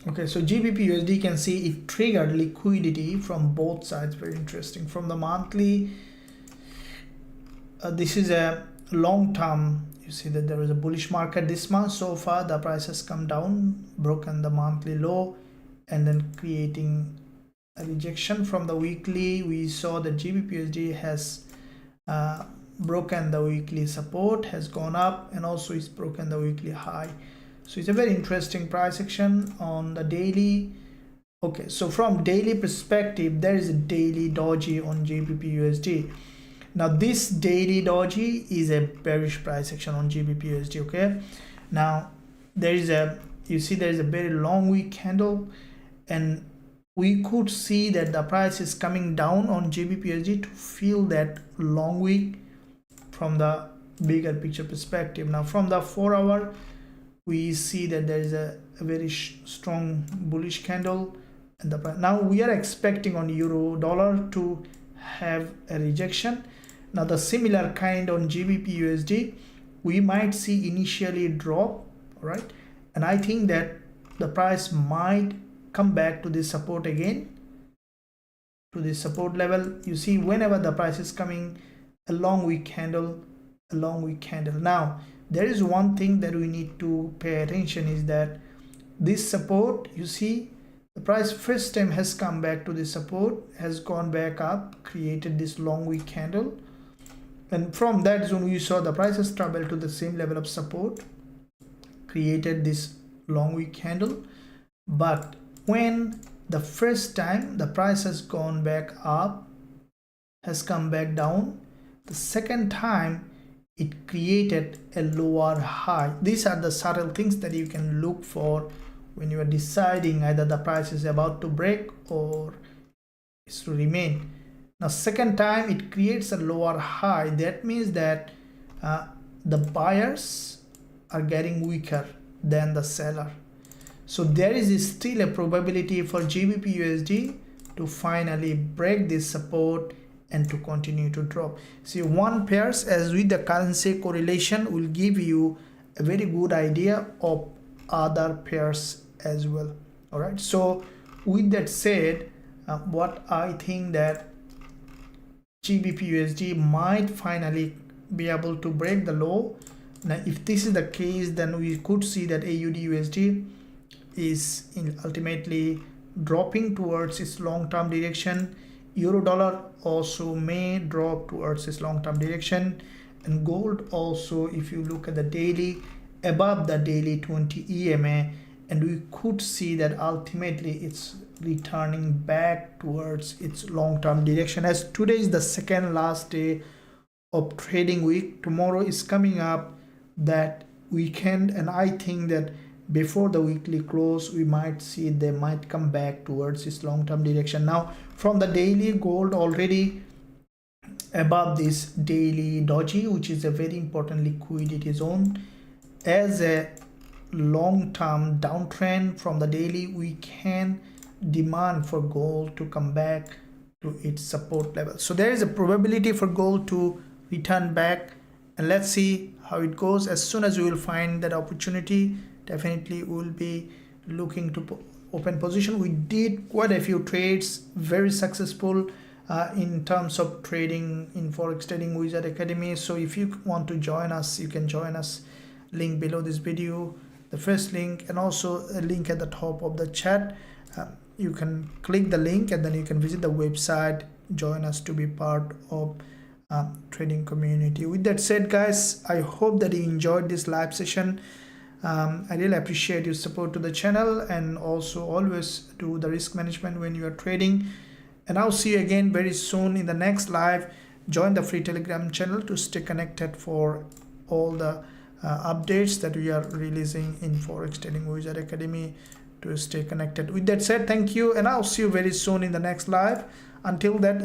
Okay, so GBP USD, can see it triggered liquidity from both sides. Very interesting. From the monthly, this is a long term. You see that there is a bullish market this month. So far the price has come down, broken the monthly low, and then creating a rejection. From the weekly, we saw that GBP USD has broken the weekly support, has gone up, and also it's broken the weekly high. So it's a very interesting price action on the daily. Okay, so from daily perspective, there is a daily doji on GBP USD. Now this daily doji is a bearish price action on GBP USD. Okay, now there is a, you see there is a very long wick candle, and we could see that the price is coming down on GBP USD to fill that long wick from the bigger picture perspective. Now from the 4-hour, we see that there is a very strong bullish candle, and the now we are expecting on euro dollar to have a rejection. Now the similar kind on GBP USD, we might see initially drop, right? And I think that the price might come back to this support again, to this support level. You see, whenever the price is coming a long wick candle, a long wick candle. Now there is one thing that we need to pay attention, is that this support, you see The price first time has come back to the support, has gone back up, created this long wick candle, and from that zone we saw the price has traveled to the same level of support, created this long wick candle. But when the first time the price has gone back up, has come back down, the second time it created a lower high. These are the subtle things that you can look for when you are deciding either the price is about to break or is to remain. Now second time it creates a lower high. That means that the buyers are getting weaker than the seller. So there is still a probability for GBPUSD to finally break this support and to continue to drop. See, one pairs as with the currency correlation will give you a very good idea of other pairs as well. All right, so with that said, what I think that GBPUSD might finally be able to break the low. Now if this is the case, then we could see that AUD/USD is ultimately dropping towards its long-term direction. Euro dollar also may drop towards its long-term direction, and gold also, if you look at the daily, above the daily 20 EMA, and we could see that ultimately it's returning back towards its long-term direction, as today is the second last day of trading week. Tomorrow is coming up that weekend, and I think that before the weekly close we might see they might come back towards its long-term direction. Now from the daily, gold already above this daily doji, which is a very important liquidity zone. As a long-term downtrend from the daily, we can demand for gold to come back to its support level. So there is a probability for gold to return back, and let's see how it goes. As soon as we will find that opportunity, definitely we will be looking to open position. We did quite a few trades, very successful in terms of trading in Forex Trading Wizard Academy. So if you want to join us, you can join us. Link below this video, the first link, and also a link at the top of the chat. You can click the link and then you can visit the website, join us to be part of trading community. With that said, guys, I hope that you enjoyed this live session. I really appreciate your support to the channel, and also always do the risk management when you are trading. And I'll see you again very soon in the next live. Join the free Telegram channel to stay connected for all the updates that we are releasing in Forex Trading Wizard Academy, to stay connected. With that said, thank you, and I'll see you very soon in the next live. Until that,